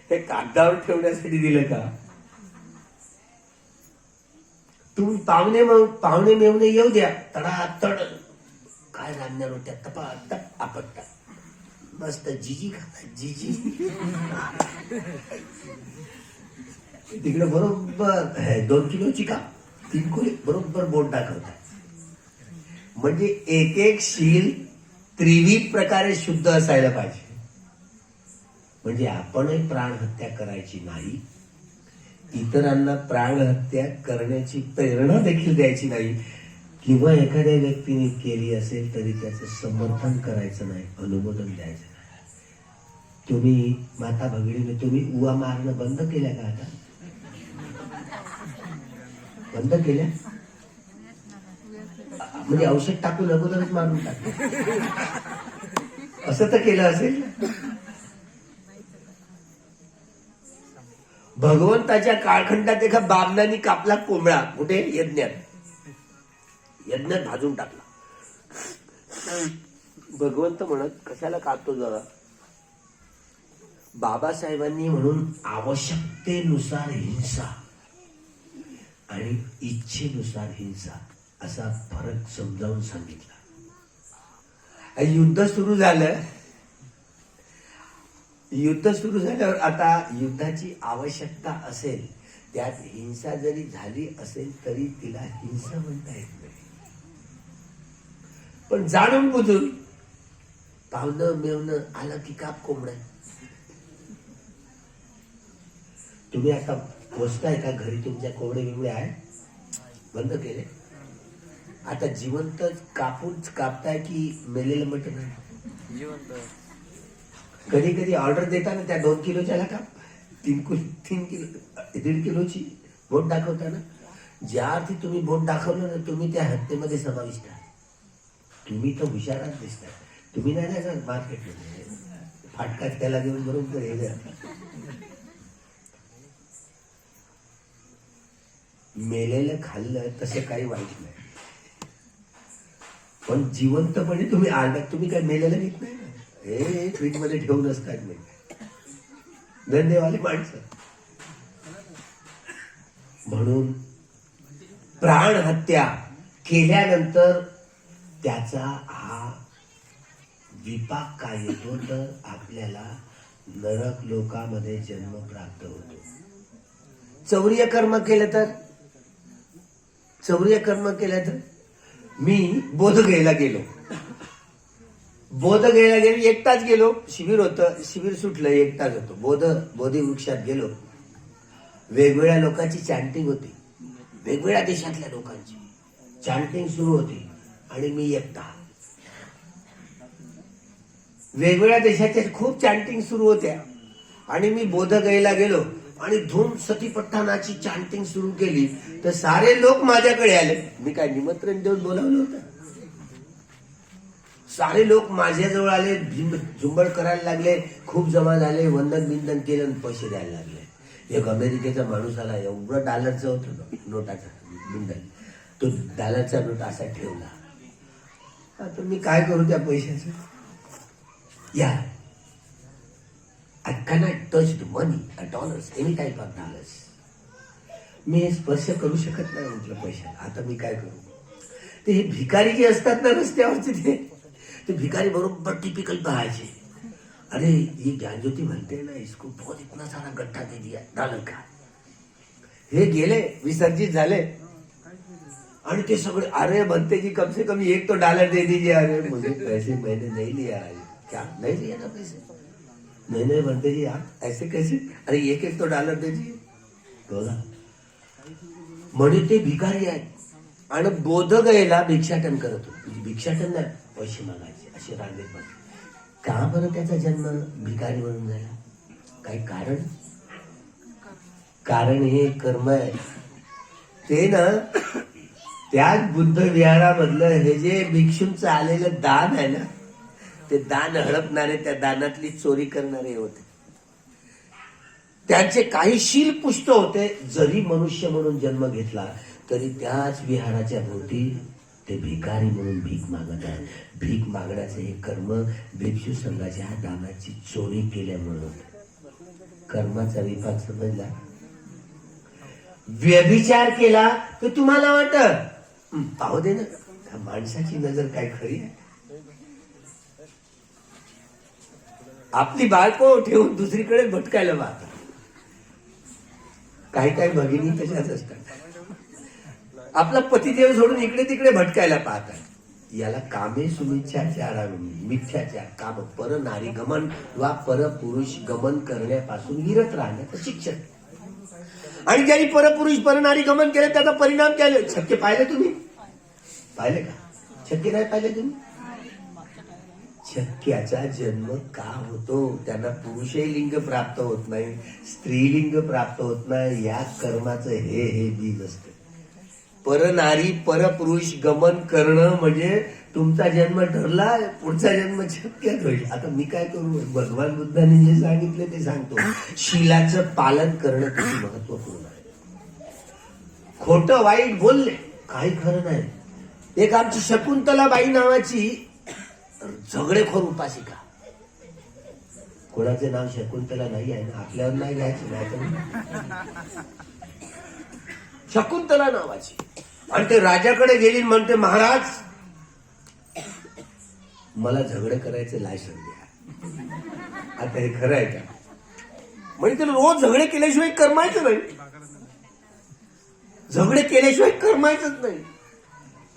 हे कागदावर ठेवण्यासाठी दिलं का? तुम्ही पाहुणे मेवणे येऊ द्या, तडातड काय रांगणार होत्या, टपाटप आपटता, मस्त जिजी खाता, जिजी. तिकडे बरोबर 2 किलोची का 3 किलो बरोबर बोट दाखवतात. म्हणजे एक एक शील त्रिविध प्रकारे शुद्ध असायला पाहिजे. म्हणजे आपणही प्राणहत्या करायची नाही, इतरांना प्राणहत्या करण्याची प्रेरणा देखील द्यायची नाही. किंवा एखाद्या व्यक्तीने केली असेल तरी त्याचं समर्थन करायचं नाही, अनुमोदन द्यायचं नाही. तुम्ही माता भगिनीने तुम्ही उवा मारणं बंद केल्या का? आता बंद केल्या? म्हणजे औषध टाकून अगोदरच मारून टाकलं असं तर केलं असेल. भगवंताच्या काळखंडात एका बामणांनी कापला कोंबडा. कुठे? यज्ञात भाजून टाकला. भगवंत म्हणत, कशाला कापतो जरा? बाबासाहेबांनी म्हणून आवश्यकतेनुसार हिंसा आणि इच्छेनुसार हिंसा असा फरक समजावून सांगितला. युद्ध सुरू झालं. युद्ध सुरू झाल्यावर आता युद्धाची आवश्यकता असेल, त्यात हिंसा जरी झाली असेल तरी तिला हिंसा म्हणता येत नाही. पण जाणून बुजून पाहुणं मेवणं आलं की काप कोंबड्या. तुम्ही आता पोचताय का घरी? तुमच्या कोंबडे बिंबडे आहे? बंद केले? आता जिवंत कापताय की मेलेलं मटण आहे? जिवंत. कधी कधी ऑर्डर देता ना, त्या 2 किलोच्या काप, 3 किलो 1.5 किलोची बोट दाखवताना, ज्या अर्थी तुम्ही बोट दाखवलं ना, तुम्ही त्या हत्येमध्ये समाविष्ट आहात. तुम्ही तर हुशारात दिसताय. तुम्ही नाही जायचं मार्केटमध्ये फाटका त्याला घेऊन बरोबर हे. मेलेलं खाल्लं तसं काही वाईट नाही, पण जिवंतपणे तुम्ही आरडात, तुम्ही काय मेलेलं घेत नाही ना, हे फ्रीज मध्ये ठेवून असतात. नाही धंदेवाले माणसं. म्हणून प्राण हत्या केल्यानंतर त्याचा हा विपाक काय येतो, तर आपल्याला नरक लोकामध्ये जन्म प्राप्त होतो. चौर्य कर्म केलं तर, चौर्य कर्म केलं तर, मी बोधगयेला गेलो. बोधगयेला गेलो, एकटाच गेलो. शिबिर होतं, शिबिर सुटलं, एकटाच होतो. बोधी वृक्षात गेलो. वेगवेगळ्या लोकांची चॅन्टिंग होती, वेगवेगळ्या देशातल्या लोकांची चॅन्टिंग सुरू होती आणि मी एकटा. वेगवेगळ्या देशाच्या खूप चॅन्टिंग सुरू होत्या आणि मी बोधगयेला गेलो आणि धूम सतीपट्टणाची चॅन्टिंग सुरू केली तर सारे लोक माझ्याकडे आले. मी काय निमंत्रण देऊन बोलावलं होतं? सारे लोक माझ्याजवळ आले, झुंबड करायला लागले, खूप जमा झाले, वंदन बिंदन केलं आणि पैसे द्यायला लागले. एक अमेरिकेचा माणूस आला, एवढं डॉलरचं होतं नोटाचा बिंदन, तो डॉलरचा नोट असा ठेवला. आता मी काय करू त्या पैशाचं? या I cannot touch the money, dollars, any type of dollars. मी स्पर्श करू शकत नाही म्हटलं पैशाला. आता मी काय करू? ते हे भिकारी जे असतात ना रस्त्यावरचे, ते भिकारी बरोबर टिपिकल पाहायचे. अरे ये ज्ञानज्योती म्हणते ना, इसको बहुत इतना सारा गट्टा दे दिया डॉलर का. हे गेले, विसर्जित झाले आणि ते सगळे अरे बनते जी कम से कम एक तो डॉलर दे दीजिए. अरे मुझे पैसे मैंने नहीं लिया. क्या नहीं लिया ना पैसे? नहीं बनते जी आप ऐसे कैसे? अरे एक एक तो डॉलर दे दीजिए. बघा म्हणे ते भिकारी आहेत आणि बोधगयेला भिक्षाटन करत होते. भिक्षाटन नाही, पैसे मागायचे असे रांगेत बसले. का बरं त्याचा जन्म भिकारी म्हणून झाला? काही कारण हे कर्म आहे. ते ना त्याच बुद्ध विहारामधलं हे जे भिक्षूंचं आलेलं दान आहे ना, ते दान हडपणारे, त्या दानातली चोरी करणारे होते. त्यांचे काही शील पुष्ट होते. जरी मनुष्य म्हणून जन्म घेतला तरी त्याच विहाराच्या भोवती ते भिकारी म्हणून भीक मागत आहे. भीक मागण्याचे हे कर्म भिक्षू संघाच्या दानाची चोरी केल्यामुळे कर्माचा विभाग समजला. व्यभिचार केला तर तुम्हाला वाटत पाहू दे ना, माणसाची नजर काय खरी आहे? आपली बाळको ठेवून दुसरीकडे भटकायला पाहतात. काही भगिनी तशाच असतात. आपला पतिदेव सोडून इकडे तिकडे भटकायला पाहतात. याला कामे सुमिच्छाचार, मिथ्याचार, काम, पर नारी गमन वा परपुरुष गमन करण्यापासून विरत राहण्याचं शिक्षण. आणि ज्यांनी परपुरुष पर नारी गमन केलं त्याचा परिणाम काय? छक्के पाहिले तुम्ही? पाहिले का? छक्के नाही पाहिले तुम्ही? छक्क्याचा जन्म का होतो? त्यांना पुरुषही लिंग प्राप्त होत नाही, स्त्रीलिंग प्राप्त होत नाही. या कर्माचं हे बीज असतं. परनारी परपुरुष गमन करणं म्हणजे तुमचा जन्म ठरला, पुढचा जन्म छक्क्यात होईल. आता मी काय करू? भगवान बुद्धांनी जे सांगितले ते सांगतो. शीलाचं पालन करणं किती महत्वपूर्ण आहे. खोटं वाईट बोलले काही खरं नाही. एक आमची शकुंतलाबाई नावाची झगडेखोर उपासिका, कोणाचे नाव शकुंतला नाही आहे ना, आपल्यावर नाही घ्यायचं नाही. शकुंतला नावाची, आणि ते राजाकडे गेली म्हणते, महाराज मला झगडे करायचे लायसन द्या. आता हे खरं आहे का? म्हणजे त्याला रोज झगडे केल्याशिवाय करमायचं नाही. झगडे केल्याशिवाय करमायचंच नाही.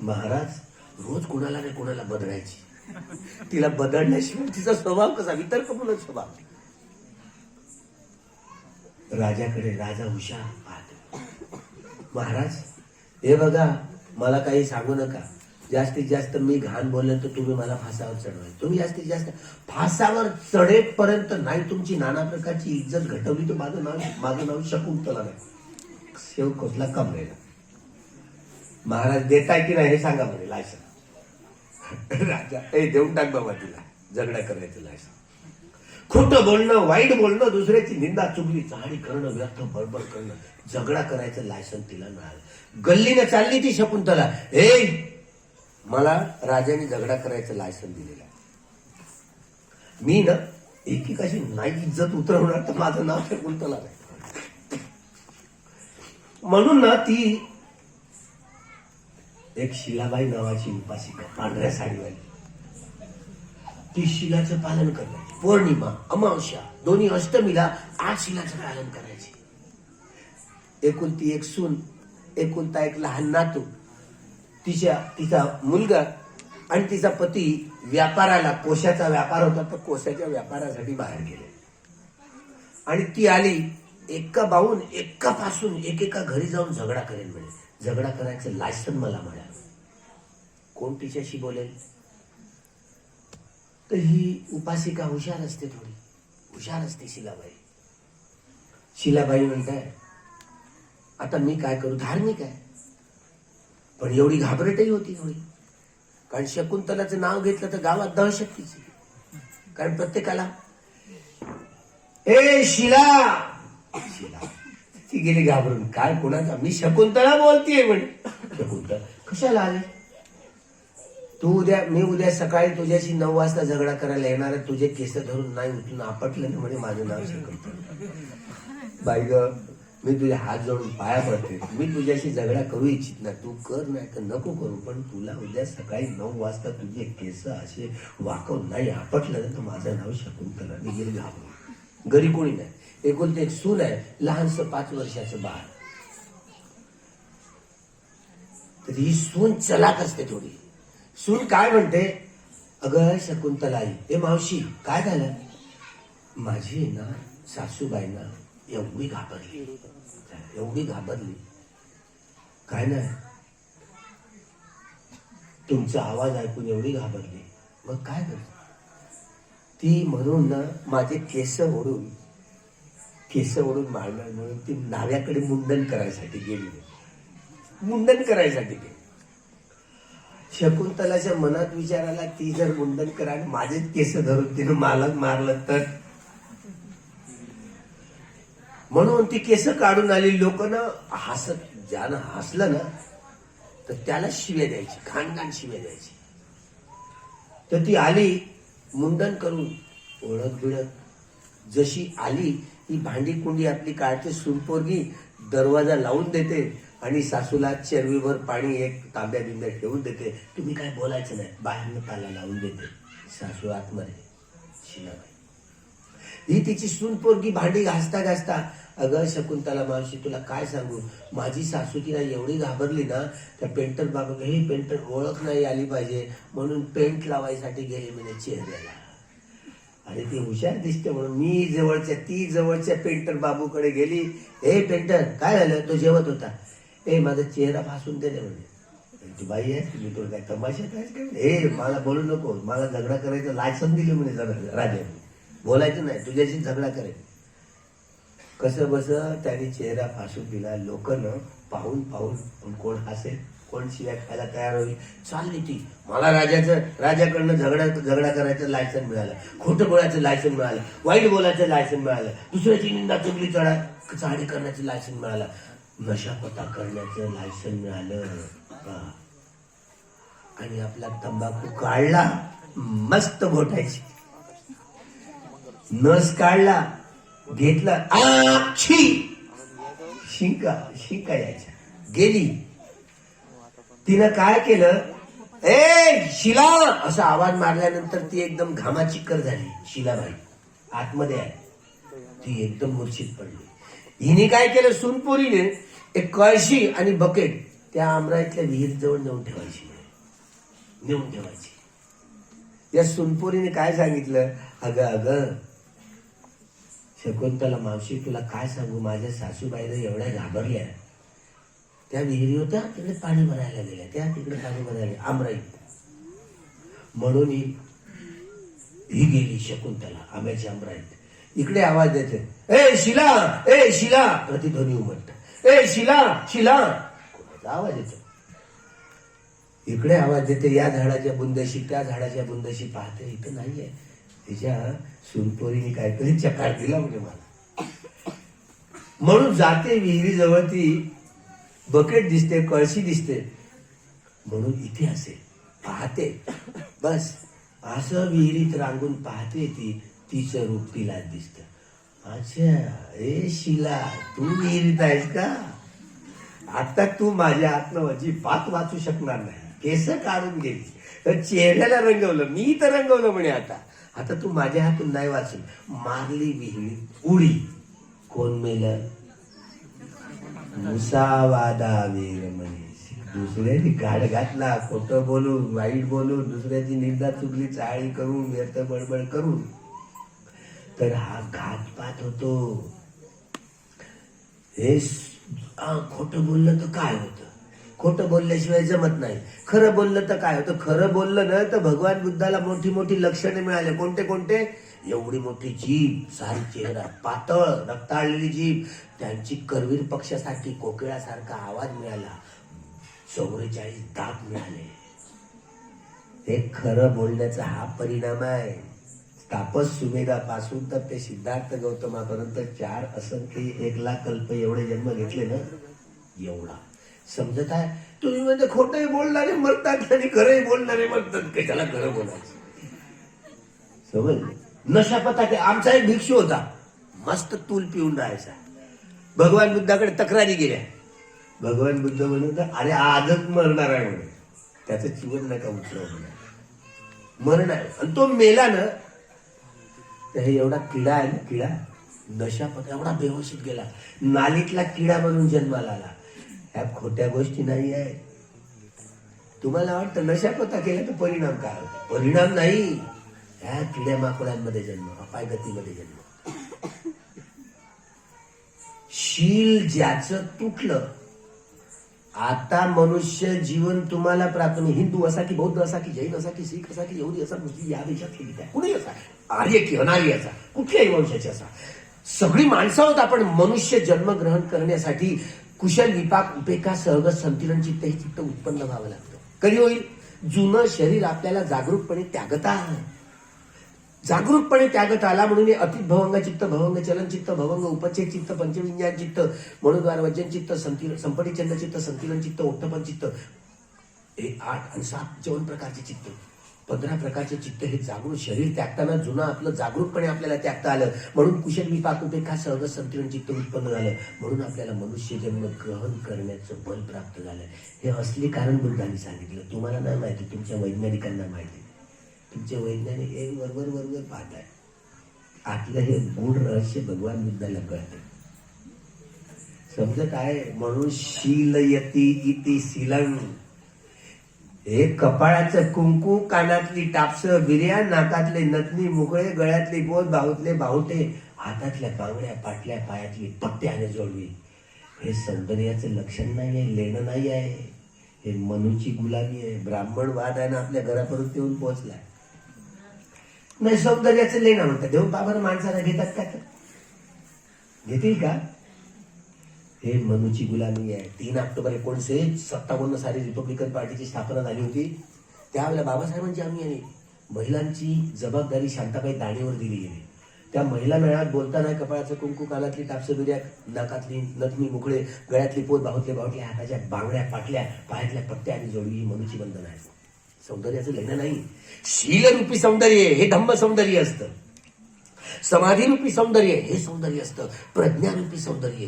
महाराज रोज कोणाला नाही कोणाला बदलायची. तिला बदलण्याशिवाय तिचा स्वभाव कसा? वितर्कपूर्ण स्वभाव. राजाकडे राजा हुशार पाहतो. महाराज हे बघा, मला काही सांगू नका. जास्तीत जास्त मी घाण बोलले तर तुम्ही मला फासावर चढवाल. तुम्ही जास्तीत जास्त फासावर चढेपर्यंत नाही तुमची नाना प्रकारची इज्जत घटवली तर माझं नाव शकुंतला नाही. शेव कोटला कमरेला. महाराज देताय की नाही हे सांगा म्हणे लायसन. राजा देऊन टाक बाबा तिला झगडा करायचं लायसन. खोटं बोलणं, वाईट बोलणं, दुसऱ्याची निंदा चुगली चाळी करणं, व्यर्थ बडबड करणं, झगडा करायचं लायसन तिला मिळालं. गल्लीनं चालली ती शकुंतला. मला राजाने झगडा करायचं लायसन दिलेलं आहे. मी ना एकेकाशी नाही इज्जत उतरवणार तर माझं नाव शकुंतला नाही. म्हणून ना ती एक शिलाबाई नावाची उपासिका, पांढऱ्या साडीवाली, ती शिलाचं पालन करायची. पौर्णिमा, अमावस्या दोन्ही अष्टमीला 8 शिलाचं पालन करायचे. एकुलती एक सून, एकुलता एक लहान नातू, तिचा मुलगा आणि तिचा पती व्यापाराला, कोशाचा व्यापार होता, तर कोशाच्या व्यापारासाठी बाहेर गेले. आणि ती आली, एका बाहून एकापासून एकेका घरी जाऊन झगडा करेल म्हणे. झगडा करायचं लायसन मला मिळालं. कोण तिच्याशी बोलेल? तर ही उपासिका हुशार असते, थोडी हुशार असते शिलाबाई. शिलाबाई म्हणताय, आता मी काय करू? धार्मिक आहे पण एवढी घाबरटही होती थोडी, कारण शकुंतलाचं नाव घेतलं तर गावात दहशतीची. कारण प्रत्येकाला ए शिला शिला, ती गेली घाबरून. काय कोणाचा? मी शकुंतला बोलतीये म्हणे. शकुंतला कशाला आली? मी उद्या सकाळी तुझ्याशी 9 वाजता झगडा करायला येणार आहे. तुझे केस धरून नाही उठून आपटलं ना म्हणे माझं नाव शकुंतला. बाई ग, मी तुझे हात जोडून पाया पडते. मी तुझ्याशी झगडा करू इच्छित ना, तू कर नाही तर नको करू, पण तुला उद्या सकाळी 9 वाजता तुझे केस असे वाकवून नाही आपटलं तर माझं नाव शकुंतला. मी गेली घाबरून. घरी कोणी नाही, एकुलते एक सून आहे, लहानसं 5 वर्षाचं बाळ. तर ही सून चलाक असते थोडी. सून काय म्हणते, अगं शकुंतला आई, ए मावशी काय झालं? माझी ना सासूबाई ना एवढी घाबरली, काय नाही, तुमचा आवाज ऐकून एवढी घाबरली. मग काय कर? ती म्हणून ना माझे केस ओढून मारणार म्हणून ती नाव्याकडे मुंडन करायसाठी गेली. मुंडन करायसाठी गेली. शकुंतलाच्या मनात विचार आला, ती जर मुंडन करा आणि माझेच केस धरून तिनं मला मारलं तर. म्हणून ती केस काढून आली. लोक ना हसत, ज्यानं हसलं ना तर त्याला शिव्या द्यायची, घाण शिव्या द्यायची. तर ती आली मुंडन करून, ओळख बिळख जशी आली, ही भांडी कुंडी आपली काढते, सुनपोरगी दरवाजा लावून देते आणि सासूला चरवीवर पाणी एक तांब्या बिंब्या ठेवून देते. तुम्ही काय बोलायचं नाही, बाहेरनं ताला लावून देते. सासू आतमध्ये शिलाबाई. ही तिची सूनपोरगी भांडी घासता घासता, अगं शकुंतला मावशी तुला काय सांगू, माझी सासू तिला एवढी घाबरली ना, त्या पेंटर बाबा हे पेंटर ओळख नाही आली पाहिजे म्हणून पेंट लावायसाठी गेले म्हणे चेहऱ्याला. अरे ती हुशार दिसते म्हणून ती जवळच्या पेंटर बाबूकडे गेली. हे पेंटर काय झालं? तो जेवत होता. ए माझा चेहरा फासून दे म्हणे. तू बाई आहे, तुम्ही तो काय तमाशात आहेस काय? हे मला बोलू नको, मला झगडा करायचं लायसन दिली म्हणे राजाने, बोलायचं नाही, तुझ्याशी झगडा करेल. कसं बस त्याने चेहरा फासून दिला. लोक न पाहून कोण हसेल, कोण शिव्या खायला तयार होईल. चालली ती, मला राजाकडनं झगडा करायचं लायसन मिळालं, खोटं बोलायचं लायसन मिळालं, वाईट बोलायचं लायसन मिळालं, दुसऱ्याची निंदा चुगली चाडी करण्याचं लायसन मिळालं, नशापता करण्याचं लायसन मिळालं. आणि आपला तंबाखू काढला, मस्त घोटायची. नस काढला, घेतला, शिंका यायच्या. गेली. तिनं काय केलं, ए शिला असा आवाज मारल्यानंतर ती एकदम घामाचिक्कर झाली. शिलाबाई आतमध्ये आहे, ती एकदम मूर्छित पडली. हिने काय केलं, सुनपोरीने एक कळशी आणि बकेट त्या आमराईतल्या विहीर जवळ नेऊन ठेवायची. या सुनपोरीने काय सांगितलं, अगं शकुंतला मावशी तुला काय सांगू, माझ्या सासूबाईला एवढ्या घाबरल्या, त्या विहिरी होत्या तिकडे पाणी भरायला गेल्या, त्या तिकडे पाणी भरायला आमराई. म्हणून ही गेली शकुंतला आंब्याच्या आमराईत. इकडे आवाज देते, ए शिला, प्रतिध्वनी उमटत, ए शिला. कोणाचा आवाज येतो? इकडे आवाज देते, या झाडाच्या बुंदाशी त्या झाडाच्या बुंदाशी पाहते, इथं नाहीये. तिच्या सुनपोरीने काहीतरी चकार दिला म्हणजे मला. म्हणून जाते विहिरीजवळ, ती बकेट दिसते, कळशी दिसते, म्हणून इथे असेल, पाहते. बस असं विहिरीत रांगून पाहते ती, तिचं रूप तिला दिसतं. अच्छा ए शिला, तू विहिरीत आहेस का? आता तू माझ्या हातनं अजिबात वाचू शकणार नाही. केस काढून गेली, तर चेहऱ्याला रंगवलं, मी तर रंगवलं म्हणे. आता तू माझ्या हातून नाही वाचून. मारली विहिरीत उडी. कोण मेलं? मुसावादावेर मनीष. दुसऱ्याची गाड घातला, खोटं बोलून, वाईट बोलून, दुसऱ्याची निंदा चुगली चाळी करून, व्यर्थ बडबड करून, तर हा घातपात होतो. हे खोटं बोललं तर काय होतं? खोटं बोलल्याशिवाय जमत नाही. खरं बोललं तर काय होतं? खरं बोललं ना तर भगवान बुद्धाला मोठी मोठी लक्षणे मिळाले. कोणते कोणते? एवढी मोठी जीभ, सारी चेहरा पातळ, रक्ताळलेली जीभ, त्यांची करवीर पक्षासाठी कोकिळासारखा आवाज मिळाला, 44 दात मिळाले. हे खरं बोलण्याचा हा परिणाम आहे. तापस सुमेधापासून तर ते सिद्धार्थ गौतमापर्यंत 4 असंख्य 1,00,000 कल्प एवढे जन्म घेतले ना, एवढा समजत आहे. तुम्ही म्हणजे खोटंही बोलणारे मरतात आणि खरंही बोलणारे मरतात. कशाला खरं बोलायचं? समजलं? नशा पता. आमचा एक भिक्षू होता, मस्त तूल पिऊन राहायचा. भगवान बुद्धाकडे तक्रारी गेल्या. भगवान बुद्ध म्हणून अरे आजच मरणार आहे म्हणे, त्याचं जीवन नका उचलव म्हणे, मरणार. आणि तो मेला ना, तर हे एवढा किडा आहे ना, किडा नशा पता एवढा बेहोशीत गेला, नालीतला किडा म्हणून जन्माला आला. ह्या खोट्या गोष्टी नाही आहे. तुम्हाला वाटतं नशा पता केला तर परिणाम काय होतो? परिणाम नाही. ह्या किड्या माकोड्यांमध्ये जन्म, अपायगतीमध्ये जन्म. शील ज्याचं तुटलं, आता मनुष्य जीवन तुम्हाला प्राप्त नाही. हिंदू असा की बौद्ध असा की जैन असा की शीख असा की यहुदी असा, मुस्लिम या देशात केली काय, कुणी असा, आर्य की अनार्य असा, कुठल्याही वंशाचे असा, सगळी माणसं आहोत आपण. मनुष्य जन्म ग्रहण करण्यासाठी कुशल विपाक उपेक्षा सहगत संतुलन चित्त हे चित्त उत्पन्न व्हावं लागतं. कधी होईल? जुनं शरीर आपल्याला जागरूकपणे त्यागत आला म्हणून अतीत भवंग चित्त, भवंग चलन चित्त, भवंग उपच्छेद चित्त, पंचविज्ञान चित्त, मनोद्वार वजन चित्त, संपटी चित्त, संतुलन चित्त, ओट्टपन चित्त, हे 8 आणि 7 54 प्रकारचे चित्त, 15 प्रकारचे चित्त हे जागरूक शरीर त्यागताना जुनं आपलं जागरूकपणे आपल्याला त्यागता आलं. म्हणून कुशल विपाक उपेक्षा सहगत संतुलन चित्त उत्पन्न झालं. म्हणून आपल्याला मनुष्य जन्म ग्रहण करण्याचं बल प्राप्त झालं. हे असली कारण बुद्धांनी सांगितलं. तुम्हाला नाही माहिती, तुमच्या वैज्ञानिकांना माहिती. तुमचे वैज्ञानिक एक बरोबर पाहत आहे. आतलं हे गूढ रहस्य भगवान बुद्धाला कळतं. समजत आहे. म्हणून शीलयती इति शीलं. हे कपाळाचं कुंकू, कानातली टापस बिर्या, नाकातले नथनी मुकळे, गळ्यातली बोध, बाहुतले बाहुटे, हातातल्या बांगड्या, पाटल्या, पायातली पट्टे आणि जोडवी, हे सौंदर्याचं लक्षण नाही आहे, लेणं नाही आहे. हे मनुची गुलामी आहे. ब्राह्मणवाद आहे ना आपल्या घरापर्यंत येऊन पोहोचलाय. नाही सौंदर्याचं लेणं म्हणतात. देव बाबर माणसाला घेतात का? तर घेतील का? हे मनुची गुलामी आहे. 3 ऑक्टोबर 1957 साली रिपब्लिकन पार्टीची स्थापना झाली होती. त्यावेळेला बाबासाहेबांची आम्ही महिलांची जबाबदारी शांताबाई दाणीवर दिली गेली. त्या महिला मेळाव्यात बोलताना कपाळाचं कुंकू, कानातली टापसं बिर्या, नाकातली नथनी मुकळे, गळ्यातली पोत, बाहुतले हाताच्या बांगड्या, पाटल्या, पायातल्या पट्ट्या आणि जोडवी ही मनुची बंधन आहे. सौंदर्याचं लेणं नाही. शीलरूपी सौंदर्य हे धम्म सौंदर्य असतं. समाधीरूपी सौंदर्य हे सौंदर्य असतं. प्रज्ञारूपी सौंदर्य.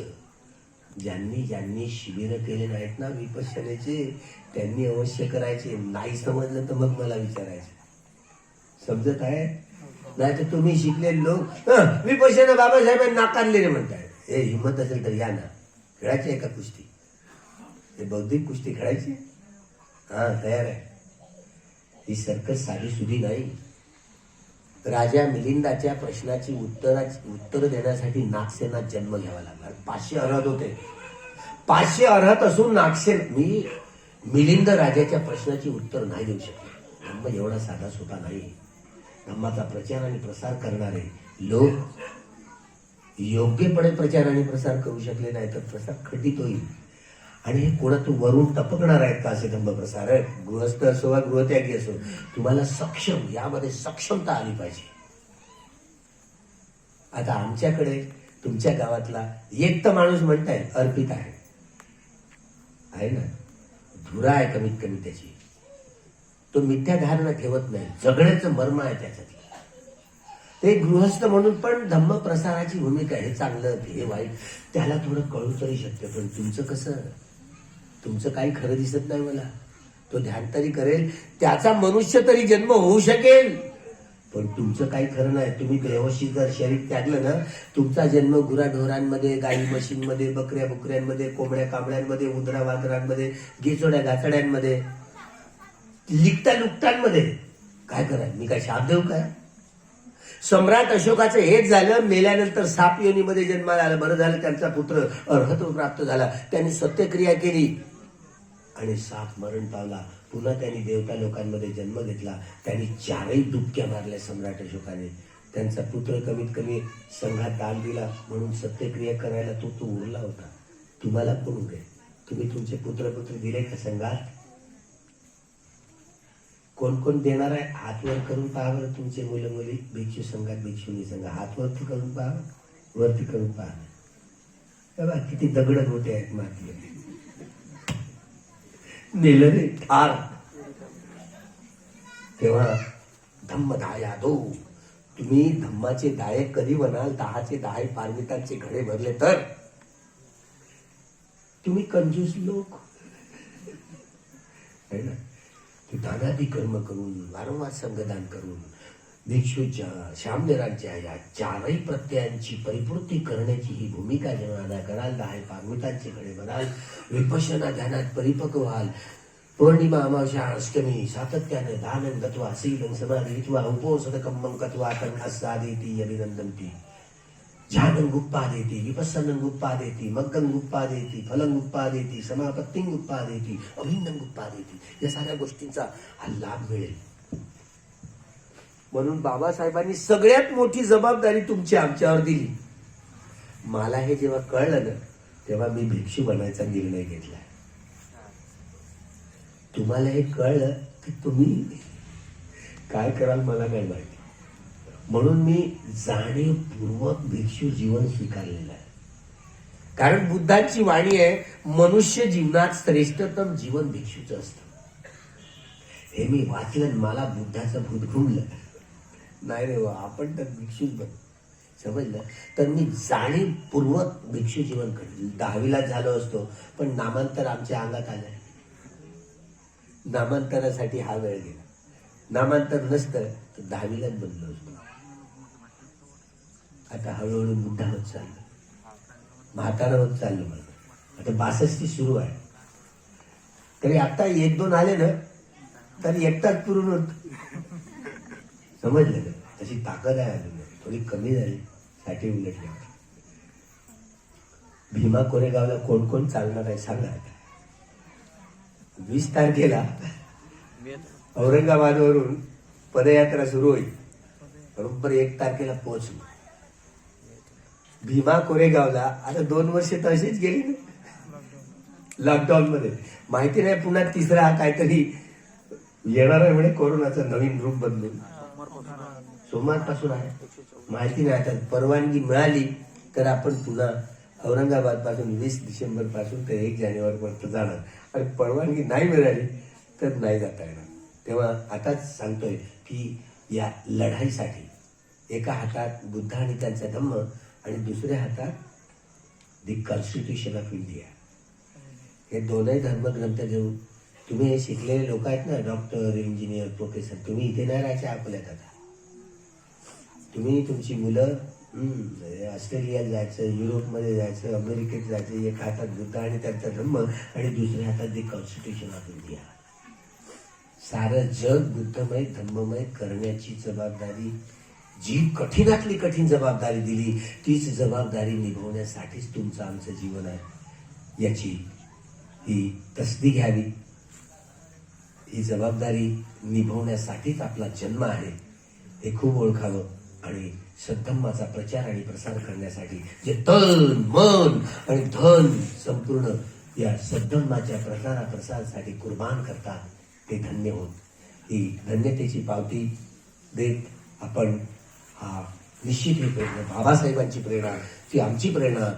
ज्यांनी शिबिर केले नाहीत ना विपश्यनेचे, त्यांनी अवश्य करायचे. नाही समजलं तर मग मला विचारायचं. समजत आहे? नाही तर तुम्ही शिकलेले लोक विपश्यना बाबासाहेबांनी नाकारलेले म्हणताय. हे हिंमत असेल तर या ना, खेळायची आहे का कुस्ती? हे बौद्धिक कुस्ती खेळायची? हा, तयार आहे. ही सर्कस साधी सुधी नाही. राजा मिलिंदाच्या प्रश्नाची उत्तर देण्यासाठी नागसेनात जन्म घ्यावा लागला. 500 अर्हत होते. 500 अर्हत असून नागसेन मिलिंद राजाच्या प्रश्नाची उत्तर नाही देऊ शकले. धम्म एवढा साधा सोपा नाही. धम्माचा प्रचार आणि प्रसार करणारे लोक योग्यपणे प्रचार आणि प्रसार करू शकले नाही तर प्रसार खंडित होईल. आणि हे कोणातून वरून टपकणार आहेत का असे धम्म प्रसारक? गृहस्थ असो वा गृहत्यागी असो, तुम्हाला यामध्ये सक्षमता आली पाहिजे. आता आमच्याकडे तुमच्या गावातला एक तर माणूस म्हणताय अर्पित आहे ना, धुरा आहे कमीत कमी त्याची. तो मिथ्या धारणा ठेवत नाही. जगण्याचं मर्म आहे त्याच्यातलं. ते गृहस्थ म्हणून पण धम्म प्रसाराची भूमिका, हे चांगलं हे वाईट त्याला थोडं कळू तरी शकते. पण तुमचं कसं? तुमचं काही खरं दिसत नाही मला. तो ध्यान तरी करेल, त्याचा मनुष्य तरी जन्म होऊ शकेल. पण तुमचं काही खरं नाही. तुम्ही देवशी जर शरीर त्यागलं ना, तुमचा जन्म गुराढोरांमध्ये, गाई म्हशींमध्ये, बकऱ्या बुकऱ्यांमध्ये, कोंबड्या कांबड्यांमध्ये, उंदरा वांदरांमध्ये, गेचोड्या गाचड्यांमध्ये, लिकटा लुकटांमध्ये काय कराय? मी काय शाप देऊ काय? सम्राट अशोकाचं हेच झालं. मेल्यानंतर साप योनीमध्ये जन्माला आला. बरं झालं त्यांचा पुत्र अर्हत्व प्राप्त झाला. त्यांनी सत्यक्रिया केली आणि साप मरण पावला. पुन्हा त्यांनी देवता लोकांमध्ये जन्म घेतला. त्यांनी 4ही डुबक्या मारल्या सम्राट अशोकाने. त्यांचा पुत्र कमीत कमी संघात दान दिला म्हणून सत्यक्रिया करायला तो उरला होता. तुम्हाला कोण उरेल? तुम्ही तुमचे पुत्र दिले का संघात? कोण कोण देणार आहे? हातवर करून पहा बरं तुमचे मुलं मुली भिक्षू संघात, भिक्षुनी संघ. हातवरती करून पहा, वरती करून पहा. किती दगड मोठे आहेत मातीमध्ये. नेलं रे ठार. तेव्हा धम्म दाया दो. तुम्ही धम्माचे दाये कधी म्हणाल? 10चे 10 पारमितांचे घडे भरले तर. तुम्ही कंजूस लोक है ना. दानादी कर्म करून, वारंवार संगदान करून, भिक्षूच्या श्यामदेरांच्या या 4ही प्रत्ययांची परिपूर्ती करण्याची ही भूमिका जेव्हा अदा कराल, 10 पारमितांचे घडे भराल, विपश्यना ध्यानात परिपक्व व्हाल, पौर्णिमा अमावस्या अष्टमी सातत्याने दानं गत्वा शीलं समाधित्वा उपोषणकं कत्वा तन्नस्सादेति अभिनंदन्ति. ध्यानं गुप्पादेति, विपस्सनं गुप्पादेति, मग्गं गुप्पादेति, फलं गुप्पादेति, समापत्तिं गुप्पादेति, अभिन्नं गुप्पादेति. या साऱ्या गोष्टींचा हा लाभ मिळेल. म्हणून बाबासाहेबांनी सगळ्यात मोठी जबाबदारी तुमची आमच्यावर दिली. मला हे जेव्हा कळलं ना, तेव्हा मी भिक्षू बनायचा निर्णय घेतला. तुम्हाला हे कळलं की तुम्ही काय कराल मला नाही माहिती. म्हणून मी जाणीवपूर्वक भिक्षू जीवन स्वीकारलेलं आहे. कारण बुद्धांची वाणी आहे, मनुष्य जीवनात श्रेष्ठतम जीवन भिक्षूचं असतं. हे मी वाचलं, मला बुद्धाचं भूत घुमलं. नाही रे वा, आपण तर भिक्षूच बन. समजलं? तर मी जाणीवपूर्वक भिक्षू जीवन काढलं. 10वीला झालो असतो, पण नामांतर आमच्या अंगात आलंय. नामांतरासाठी हा वेळ गेला. नामांतर नसतं तर 10वीलाच बनलो असतो. आता हळूहळू बुद्धा होत चाललो, म्हातारा होत चाललो. मला आता 62 सुरू आहे. तरी आता 1-2 आले ना तरी एकटाच पुरून होत. समजलं का? तशी ताकद आहे अजून. थोडी कमी झाली, साठी उलटली. भीमा कोरेगावला कोण कोण चालणार आहे सांगा. 20 तारखेला औरंगाबादवरून पदयात्रा सुरू होईल. बरोबर 1 तारखेला पोहोचू भीमा कोरेगावला. आता 2 वर्ष तशीच गेली ना लॉकडाऊन मध्ये. माहिती नाही पुन्हा तिसरा हा काहीतरी येणार आहे म्हणे, कोरोनाचं नवीन रूप बदलून. सोमवारपासून आहे माहिती नाही. आता परवानगी मिळाली तर आपण पुन्हा औरंगाबाद पासून 20 डिसेंबर पासून ते 1 जानेवारी पर्यंत जाणार. आणि परवानगी नाही मिळाली तर नाही जाता येणार. तेव्हा आताच सांगतोय की या लढाईसाठी एका हातात बुद्ध आणि त्यांचा धम्म आणि दुसऱ्या हातात द कॉन्स्टिट्यूशन ऑफ इंडिया. हे दोनही धर्मग्रंथ घेऊन तुम्ही हे शिकलेले लोक आहेत ना, डॉक्टर, इंजिनियर, प्रोफेसर. तुम्ही इथे नाही राहायचे आपल्यात. आता तुम्ही तुमची मुलं ऑस्ट्रेलियाला जायचं, युरोपमध्ये जायचं, अमेरिकेत जायचं. एक हातात बुद्ध आणि त्यांचा धम्म आणि दुसऱ्या हातात द कॉन्स्टिट्यूशन ऑफ इंडिया. सारं जग बुद्धमय धम्ममय करण्याची जबाबदारी, जी कठीणातली कठीण जबाबदारी दिली, तीच जबाबदारी निभवण्यासाठीच तुमचं आमचं जीवन आहे. याची ही तसदी घ्यावी. ही जबाबदारी निभवण्यासाठीच आपला जन्म आहे हे खूप ओळखावं. आणि सद्धम्माचा प्रचार आणि प्रसार करण्यासाठी जे तन मन आणि धन संपूर्ण या सद्धम्माच्या प्रसारासाठी कुर्बान करतात ते धन्य होत. ही धन्यतेची पावती देत आपण हा निश्चित ही प्रेरणा, बाबासाहेबांची प्रेरणा, ती आमची प्रेरणा,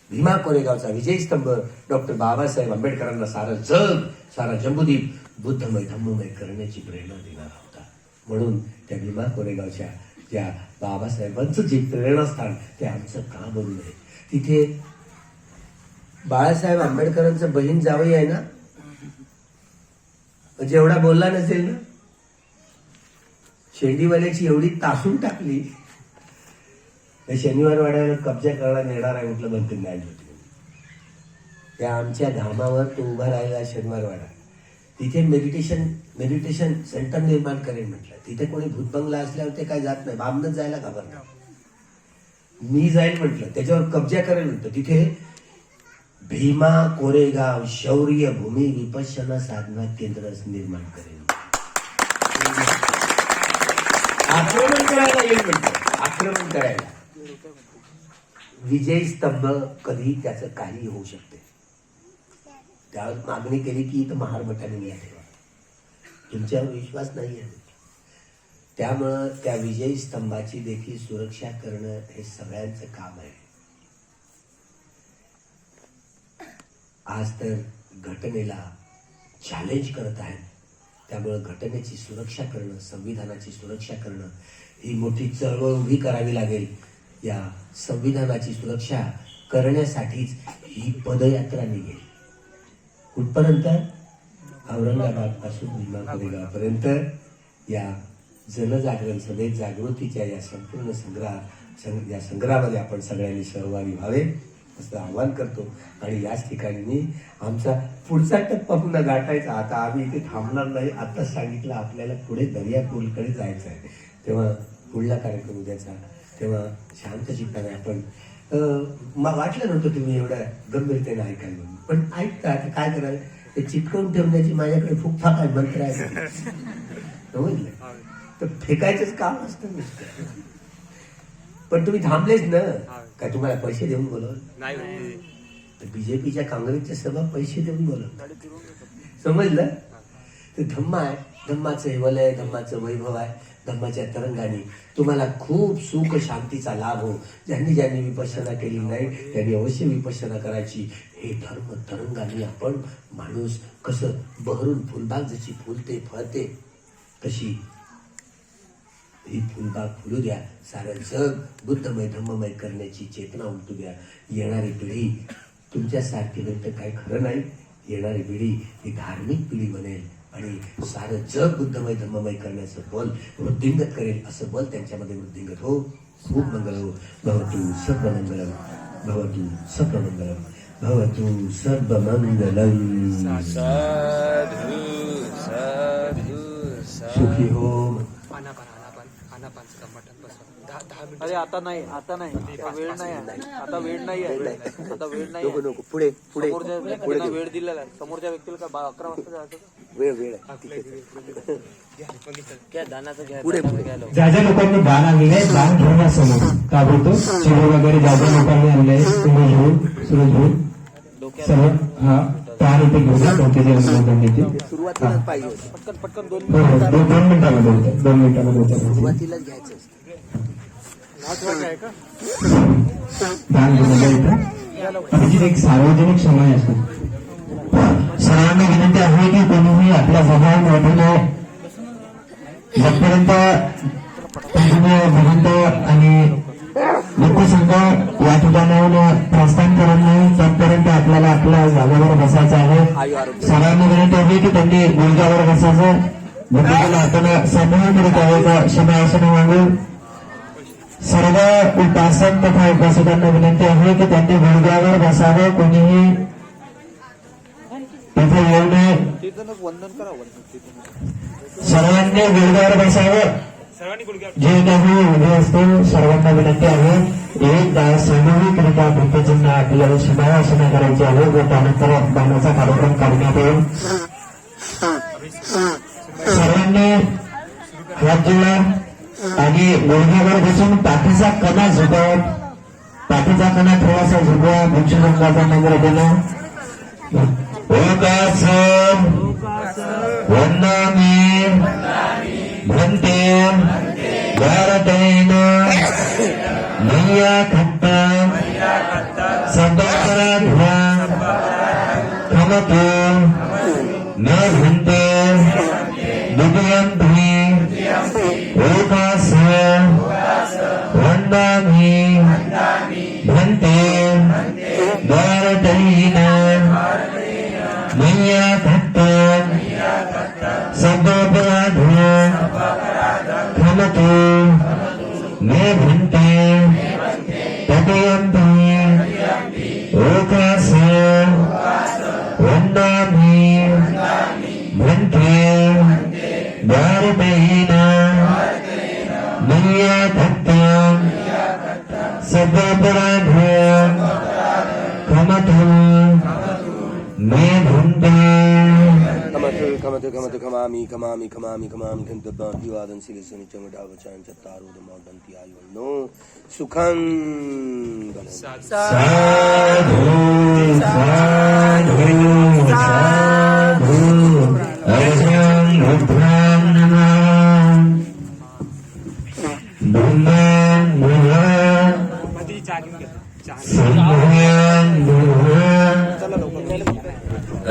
भीमा कोरेगावचा विजयस्तंभ डॉक्टर बाबासाहेब आंबेडकरांना सारं जग, सारा जम्बूद्वीप बुद्धमय धम्ममय करण्याची प्रेरणा देणार होता. म्हणून त्या भीमा कोरेगावच्या ज्या बाबासाहेबांचं जे प्रेरणास्थान ते आमचं का बनू नये. तिथे बाळासाहेब आंबेडकरांचं बहीण जावई आहे ना, जेवढा बोलला नसेल ना, शेंडीवाल्याची एवढी तासून टाकली, शनिवार वाड्यावर कब्जा करायला नेणार आहे म्हटलं म्हणते नाही. त्या आमच्या धामावर तो उभा राहिला शनिवार वाडा, तिथे मेडिटेशन सेंटर निर्माण करेन म्हटलं. तिथे कोणी भूतबंगला असल्यावर ते काय जात नाही, बामनच जायला घाबरणार. मी जाईल म्हटलं, त्याच्यावर कब्जा करेल म्हटलं. तिथे भीमा कोरेगाव शौर्य भूमी विपश्यना साधना केंद्र निर्माण करेल. आक्रमण करायला येईल म्हटलं, आक्रमण करायला. विजय स्तंभ कधी त्याचं काही होऊ शकते. त्यावर मागणी केली की इथं महार मठाने या ठेवा, तुमच्यावर विश्वास नाही आहे. त्यामुळं त्या विजयी स्तंभाची देखील सुरक्षा करणं हे सगळ्यांचं काम आहे. आज तर घटनेला चॅलेंज करत आहेत, त्यामुळं घटनेची सुरक्षा करणं, संविधानाची सुरक्षा करणं ही मोठी चळवळ उभी करावी लागेल. या संविधानाची सुरक्षा करण्यासाठीच ही पदयात्रा निघेल. कुठपर्यंत? औरंगाबाद पासून भीमा कोरेगावपर्यंत या जनजागरण सभेत जागृतीच्या या संपूर्ण संग्रामामध्ये आपण सगळ्यांनी सहभागी व्हावे असं आवाहन करतो. आणि याच ठिकाणी मी आमचा पुढचा टप्पा पुन्हा गाठायचा. आता आम्ही इथे थांबणार नाही. आता सांगितलं आपल्याला पुढे दर्यापूरकडे जायचं आहे, तेव्हा पुढला कार्यक्रम उद्याचा, तेव्हा शांत चित्ताने आपण वाटलं नव्हतं तुम्ही एवढ्या गंभीरतेने ऐकायला म्हणून, पण ऐकता. आता काय करायला, ते चिटकवून ठेवण्याची माझ्याकडे फुकफाक आहे, मंत्र आहे, समजलं? तर फेकायचंच काम असतं नुसतं. पण तुम्ही थांबलेच ना, काय तुम्हाला पैसे देऊन बोलवलं नाही? तर बीजेपीच्या काँग्रेसच्या सभा पैसे देऊन बोलवलं, समजलं? तर धम्मा आहे, धम्माचं हे वलय, धम्माचं वैभव आहे. धम्माच्या तरंगाने तुम्हाला खूप सुख शांतीचा लाभ हो. ज्यांनी ज्यांनी विपश्यना केली नाही त्यांनी अवश्य विपश्यना करायची. हे धर्म तरंगाने आपण माणूस कसं बहरून फुलबाग जशी फुलते फळते तशी ही फुलबाग फुलू द्या. सारं जग बुद्धमय धम्ममय करण्याची चेतना उमटू द्या. येणारी पिढी तुमच्यासारखी नंतर काही खरं नाही. येणारी पिढी ही धार्मिक पिढी बनेल आणि सारं जग बुद्धमय धम्ममय करण्याचं बल वृद्धिंगत करेल. असं बल त्यांच्यामध्ये वृद्धिंगत हो. खूप मंगल हो. भवतु सर्वमंगलम, भवतु सर्वमंगलम, भवतु सर्वमंगलम. सुखी हो. अरे आता नाही, आता नाही, आता वेळ नाही आहे, आता वेळ नाही आहे, आता वेळ नाही. पुढे पुढे समोरच्या व्यक्तीला वेळ दिलेला आहे. समोरच्या व्यक्तीला का 11 वाजता जायचं? वेळ पुढे पुढे. ज्या ज्या लोकांनी दान आणले दान घेऊन या समोर. का बोलतो चिरू वगैरे ज्या ज्या लोकांनी आणले सूरज भाऊ सर्व हा दान इथे घेऊन या. सुरुवातीलाच पाहिजे, पटकन पटकन 2 दोन मिनिटाला बोलतो, 2 मिनिटाला बोलतो. सुरुवातीलाच घ्यायचं. दान घेऊन इथं एक सार्वजनिक समय असतो. सर्वांना विनंती आहे की कोणीही आपल्या जवळ मोठं नाही. जोपर्यंत भगवंत आणि लोकसंघ या ठिकाणाहून प्रस्थान करत नाही तोपर्यंत आपल्याला आपल्या जागेवर बसायचं आहे. सर्वांना विनंती आहे की त्यांनी गुडघ्यावर बसायचं. भगवंताला आपण समूहाकडे करायचा क्षमासन मागून सर्व उपासक तथा उपासकांना विनंती आहे की त्यांनी गुडघ्यावर बसावं. कोणीही तिथे येऊ नये. वंदन करा. सर्वांनी गुडघ्यावर बसावं. जे काही उभे असतो सर्वांना विनंती आहे एकदा सामूहिकरित्या भक्तजींना आपल्याला क्षमासन करायची आहे व त्यानंतर दानाचा कार्यक्रम करण्यात येईल. सर्वांनी हात जोडा आणि गुडघ्यावर बसून पाठीचा कणा झुकवत, पाठीचा कणा थोडासा झुकवा. भिक्षुकाचा नंबर देणं. वंदामि भन्ते भारतेन मय्या खट्टा सबपराध्या खमतु न भन्ते दुर्गन्धि ओकास वंदामि भन्ते भारतेन मय्या खट्टा सबपराध्या कमतु मे भन्ते तदयन्ति ओकास वन्दामि भन्ते भारतेन मया दत्तं सर्वपराधो कमतु मे भन्ते कमतु कमामि कन्तब्बाभिवादन सिलिसनि चंगडावचान चत्तारोदमादन्ति आयुर्नो सुखं साधु साधु साधु अजं रुद्रां नमः ब्रह्मां ब्रह्म संभवां ब्रह्म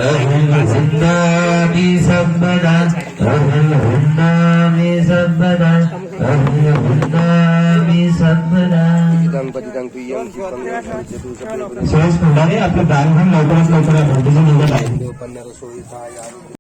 अहं वन्दामि सर्वदा अहं वन्दामि सर्वदा अहं वन्दामि सर्वदा पतितं प्रियं चित्तं यशोचतु सप्तपुरुषं सहज पुढारी आपलं दान घेऊन लवकरात लवकर भरतीचं निघत आहे देवपन्नरसोईताया